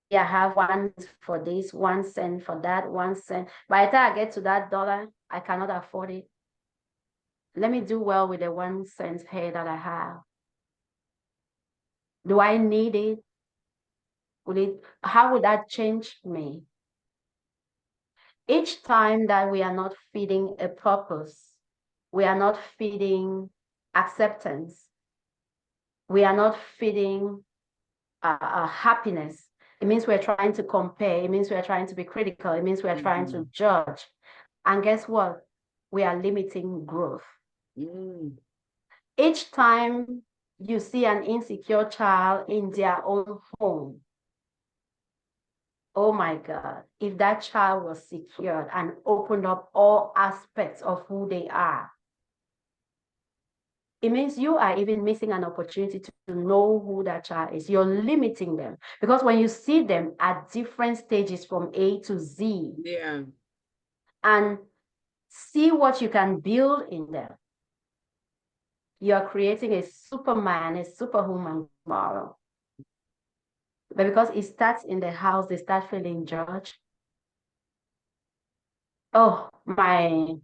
A: Yeah, I have 1 for this, 1 cent for that, 1 cent. By the time I get to that dollar, I cannot afford it. Let me do well with the 1 cent hair that I have. Do I need it? How would that change me? Each time that we are not feeding a purpose, we are not feeding acceptance, we are not feeding happiness, it means we're trying to compare, it means we're trying to be critical, it means we're trying to judge. And guess what? We are limiting growth. Each time you see an insecure child in their own home, oh my God, if that child was secured and opened up all aspects of who they are, it means you are even missing an opportunity to know who that child is. You're limiting them. Because when you see them at different stages from A to Z,
B: Yeah.
A: and see what you can build in them, you're creating a superman, a superwoman tomorrow. But because it starts in the house, they start feeling judged. Oh, my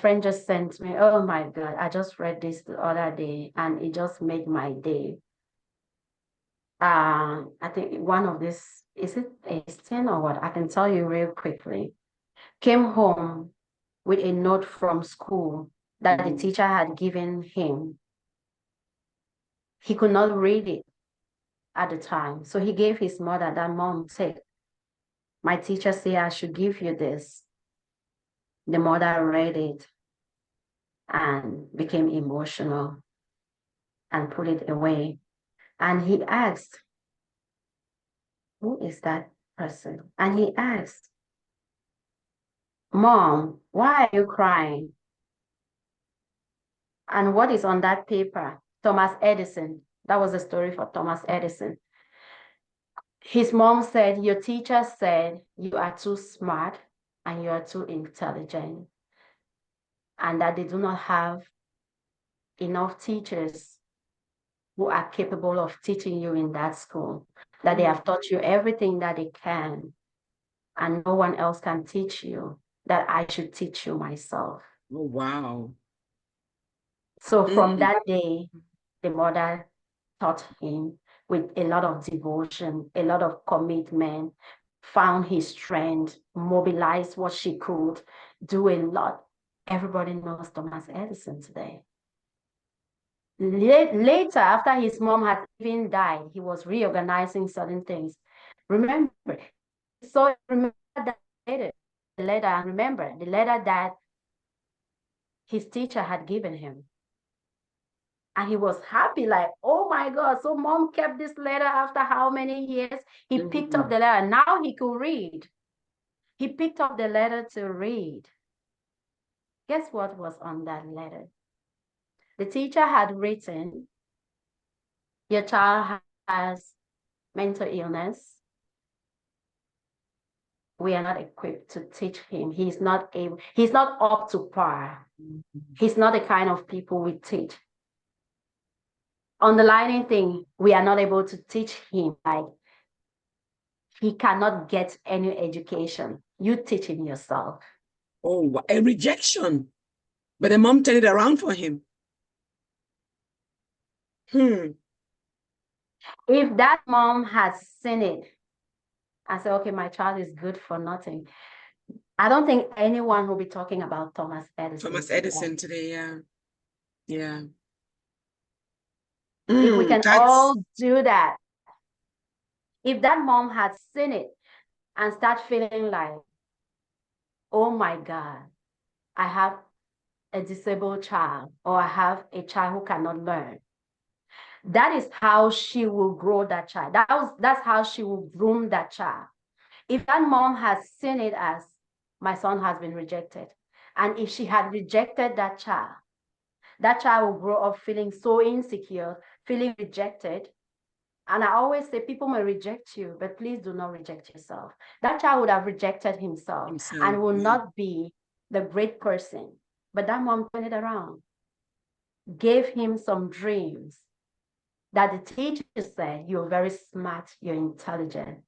A: friend just sent me, oh my God, I just read this the other day and it just made my day. I think one of this, is it Eastern or what? I can tell you real quickly. Came home with a note from school that the teacher had given him. He could not read it at the time. So he gave his mother that, mom, take. My teacher said I should give you this. The mother read it and became emotional and put it away. And he asked, who is that person? And he asked, Mom, why are you crying? And what is on that paper? Thomas Edison. That was the story for Thomas Edison. His mom said, your teacher said you are too smart and you are too intelligent, and that they do not have enough teachers who are capable of teaching you in that school, that they have taught you everything that they can, and no one else can teach you, that I should teach you myself.
B: Oh, wow.
A: So from that day, the mother taught him with a lot of devotion, a lot of commitment, found his strength, mobilized what she could, do a lot. Everybody knows Thomas Edison today. Later, after his mom had even died, he was reorganizing certain things. Remember, so remember that letter, remember the letter that his teacher had given him. And he was happy, like, oh my God, so mom kept this letter after how many years? He picked up the letter, now he could read. He picked up the letter to read. Guess what was on that letter? The teacher had written, your child has mental illness. We are not equipped to teach him. He's not up to par. He's not the kind of people we teach. Underlining thing, we are not able to teach him, like, he cannot get any education. You teach him yourself.
B: Oh, a rejection. But the mom turned it around for him.
A: If that mom has seen it and said, okay, my child is good for nothing, I don't think anyone will be talking about Thomas Edison.
B: Thomas Edison today, yeah. Yeah.
A: If we can
B: That's
A: all do that, if that mom had seen it and start feeling like, oh my God, I have a disabled child, or I have a child who cannot learn, that is how she will grow that child. That's how she will groom that child. If that mom has seen it as, my son has been rejected, and if she had rejected that child will grow up feeling so insecure, feeling rejected. And I always say, people may reject you, but please do not reject yourself. That child would have rejected himself and will not be the great person. But that mom turned it around, gave him some dreams that the teacher said, you're very smart, you're intelligent.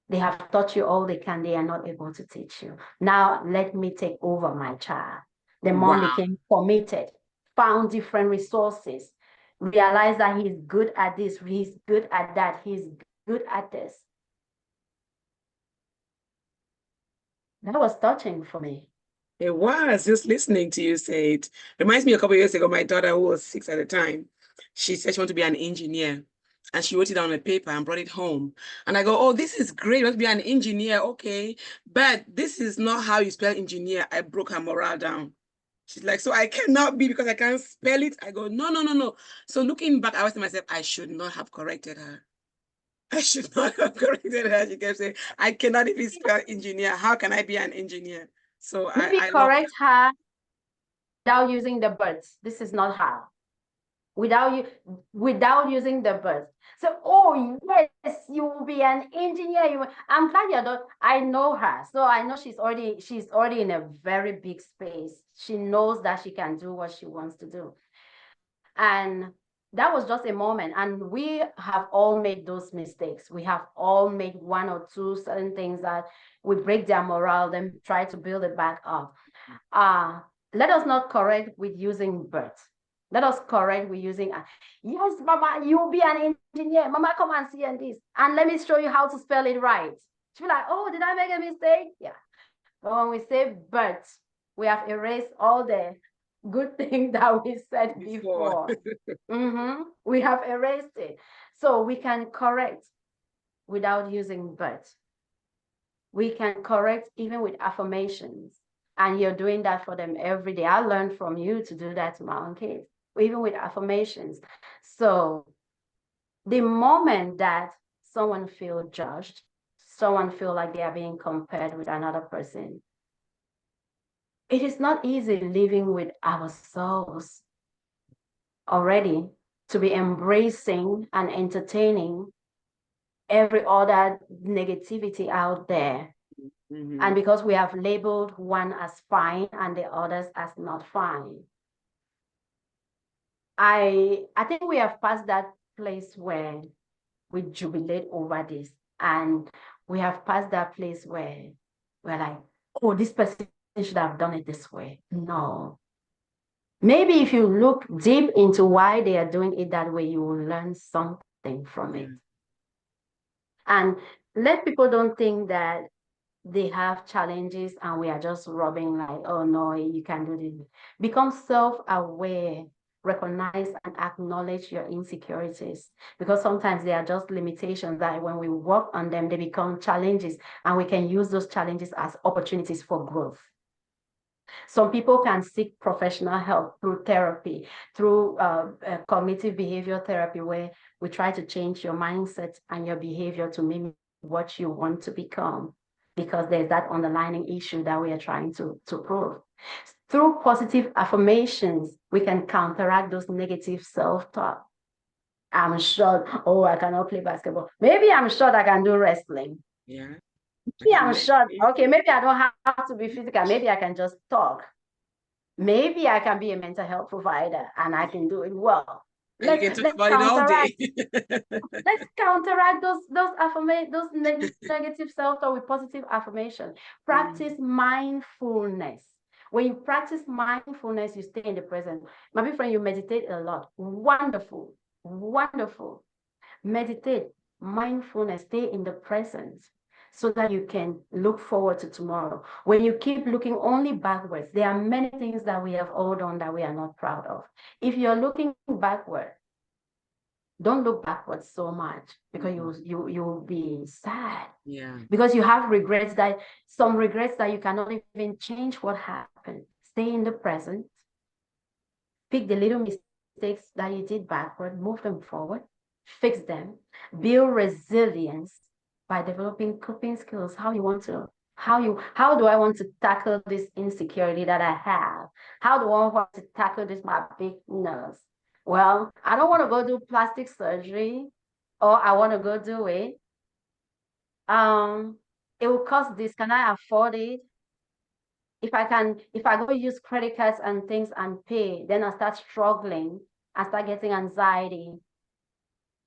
A: They have taught you all they can, they are not able to teach you. Now let me take over my child. The mom became committed, found different resources, realized that he's good at this, he's good at that, he's good at this. That was touching for me.
B: It was, just listening to you say it. Reminds me, a couple of years ago, my daughter, who was 6 at the time, she said she wanted to be an engineer. And she wrote it down on a paper and brought it home. And I go, oh, this is great. You want to be an engineer. Okay. But this is not how you spell engineer. I broke her morale down. She's like, so I cannot be because I can't spell it. I go, no. So looking back, I was to myself, I should not have corrected her. I should not have corrected her. She kept saying, I cannot even spell engineer. How can I be an engineer? So
A: Maybe
B: I
A: correct her without using the words. This is not how. Without using the birds. So, oh yes, you will be an engineer. I'm glad you're not. I know her, so I know she's already in a very big space. She knows that she can do what she wants to do. And that was just a moment. And we have all made those mistakes. We have all made one or two certain things that we break their morale, then try to build it back up. Let us not correct with using birds. Let us correct with using, yes, Mama, you'll be an engineer. Mama, come and see this. And let me show you how to spell it right. She'll be like, oh, did I make a mistake? Yeah. But when we say birds, we have erased all the good things that we said before. We have erased it. So we can correct without using birds. We can correct even with affirmations. And you're doing that for them every day. I learned from you to do that to my own kids, even with affirmations. So the moment that someone feels judged, someone feels like they are being compared with another person, it is not easy living with ourselves already, to be embracing and entertaining every other negativity out there. And because we have labeled one as fine and the others as not fine. I think we have passed that place where we jubilate over this, and we have passed that place where we're like, oh, this person should have done it this way. No. Maybe if you look deep into why they are doing it that way, you will learn something from it. And let people don't think that they have challenges and we are just rubbing like, oh no, you can't do this. Become self-aware, recognize and acknowledge your insecurities, because sometimes they are just limitations that when we work on them, they become challenges, and we can use those challenges as opportunities for growth. Some people can seek professional help through therapy, through cognitive behavior therapy, where we try to change your mindset and your behavior to mimic what you want to become, because there's that underlying issue that we are trying to prove. Through positive affirmations, we can counteract those negative self-talk. I'm short. Oh, I cannot play basketball. Maybe I'm short. I can do wrestling.
B: Yeah.
A: Maybe I'm short. Okay, maybe I don't have to be physical. Maybe I can just talk. Maybe I can be a mental health provider and I can do it well. Let's counteract. Let's counteract those negative self-talk with positive affirmation. Practice mindfulness. When you practice mindfulness, you stay in the present. My big friend, you meditate a lot. Wonderful, wonderful. Meditate, mindfulness, stay in the present. so that you can look forward to tomorrow. When you keep looking only backwards, there are many things that we have all done that we are not proud of. If you're looking backward, don't look backwards so much, because you'll be sad.
B: Yeah.
A: Because you have regrets, some regrets that you cannot even change what happened. Stay in the present. Pick the little mistakes that you did backward, move them forward, fix them, build resilience by developing coping skills. How do I want to tackle this insecurity that I have? How do I want to tackle this, my big nose? Well, I don't want to go do plastic surgery, or I want to go do it. It will cost this. Can I afford it? If I go use credit cards and things and pay, then I start struggling. I start getting anxiety,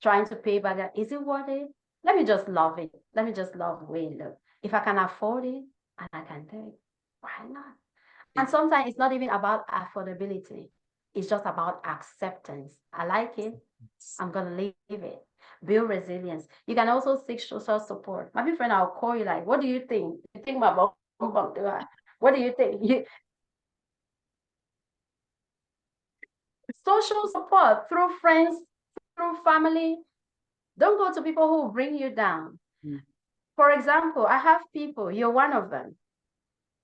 A: trying to pay back. Is it worth it? Let me just love it. Let me just love Waylo. If I can afford it and I can do it, why not? And sometimes it's not even about affordability. It's just about acceptance. I like it. I'm going to leave it. Build resilience. You can also seek social support. My big friend, I'll call you like, what do you think? You think my bum do I? What do you think? Social support through friends, through family. Don't go to people who bring you down. For example, I have people, you're one of them.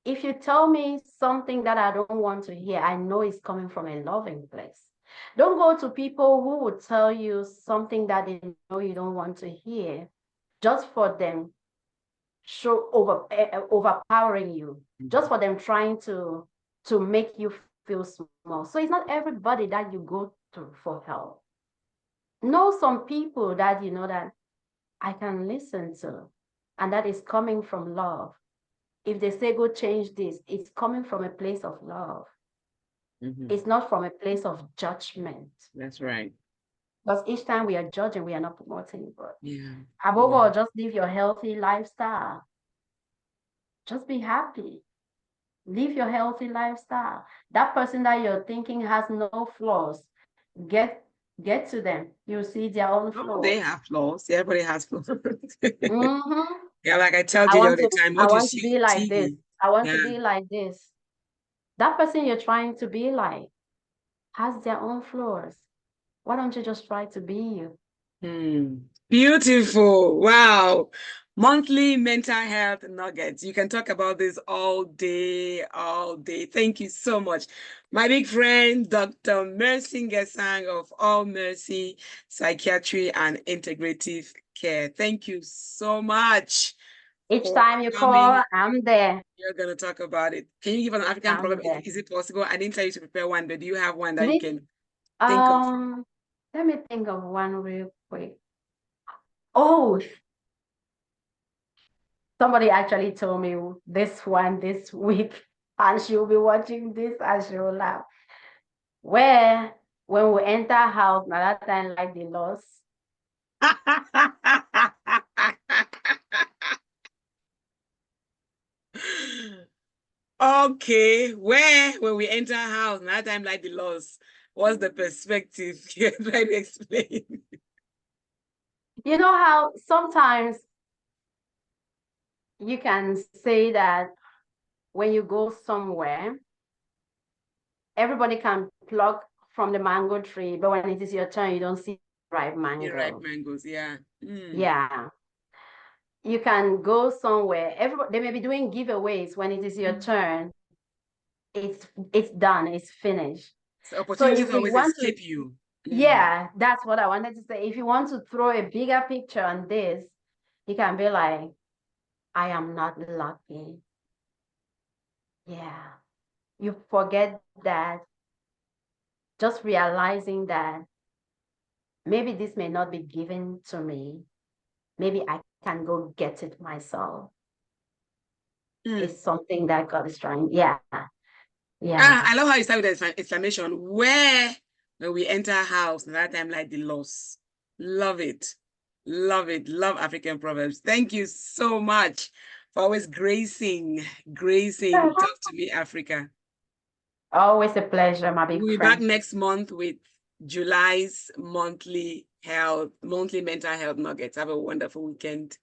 A: If you tell me something that I don't want to hear, I know it's coming from a loving place. Don't go to people who would tell you something that they know you don't want to hear, just for them overpowering you, just for them trying to make you feel small. So it's not everybody that you go to for help. Know some people that you know that I can listen to, and that is coming from love. If they say, go change this, it's coming from a place of love. It's not from a place of judgment.
B: That's right.
A: Because each time we are judging, we are not promoting growth.
B: Yeah.
A: Above all, just live your healthy lifestyle. Just be happy. Live your healthy lifestyle. That person that you're thinking has no flaws, get to them. You'll see their own flaws.
B: They have flaws. Everybody has flaws. Yeah, like I tell you
A: I
B: all the time,
A: I
B: what you
A: want to
B: see
A: be
B: on
A: like
B: TV.
A: this. I want to be like this. That person you're trying to be like has their own flaws. Why don't you just try to be you?
B: Beautiful. Wow. Monthly mental health nuggets. You can talk about this all day, all day. Thank you so much. My big friend, Dr. Mercy Ngesang of All Mercy Psychiatry and Integrative Care. Thank you so much.
A: Each time you call, I'm there.
B: You're going to talk about it. Can you give an African proverb? Is it possible? I didn't tell you to prepare one, but do you have one that you can think of?
A: Let me think of one real quick. Oh, somebody actually told me this one this week, and she'll be watching this and she'll laugh. When we enter house, now that time like the loss.
B: Okay, when we enter house, that time like the loss. What's the perspective? Try to explain.
A: You know how sometimes you can say that when you go somewhere, everybody can pluck from the mango tree, but when it is your turn, you don't see ripe mango.
B: The ripe mangoes, yeah.
A: Yeah. You can go somewhere. They may be doing giveaways. When it is your turn, it's done. It's finished.
B: So opportunities always escape you.
A: Yeah, that's what I wanted to say. If you want to throw a bigger picture on this, you can be like, I am not lucky. Yeah. You forget that. Just realizing that maybe this may not be given to me. Maybe I can go get it myself. It's something that God is trying. Yeah. Yeah.
B: I love how you start with the exclamation. When we enter a house, that time like the loss. Love it. Love it. Love African proverbs. Thank you so much for always gracing Talk to Me Africa.
A: Always a pleasure, my big friend.
B: We'll be back next month with July's monthly mental health nuggets. Have a wonderful weekend.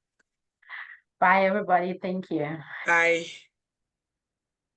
A: Bye, everybody. Thank you.
B: Bye.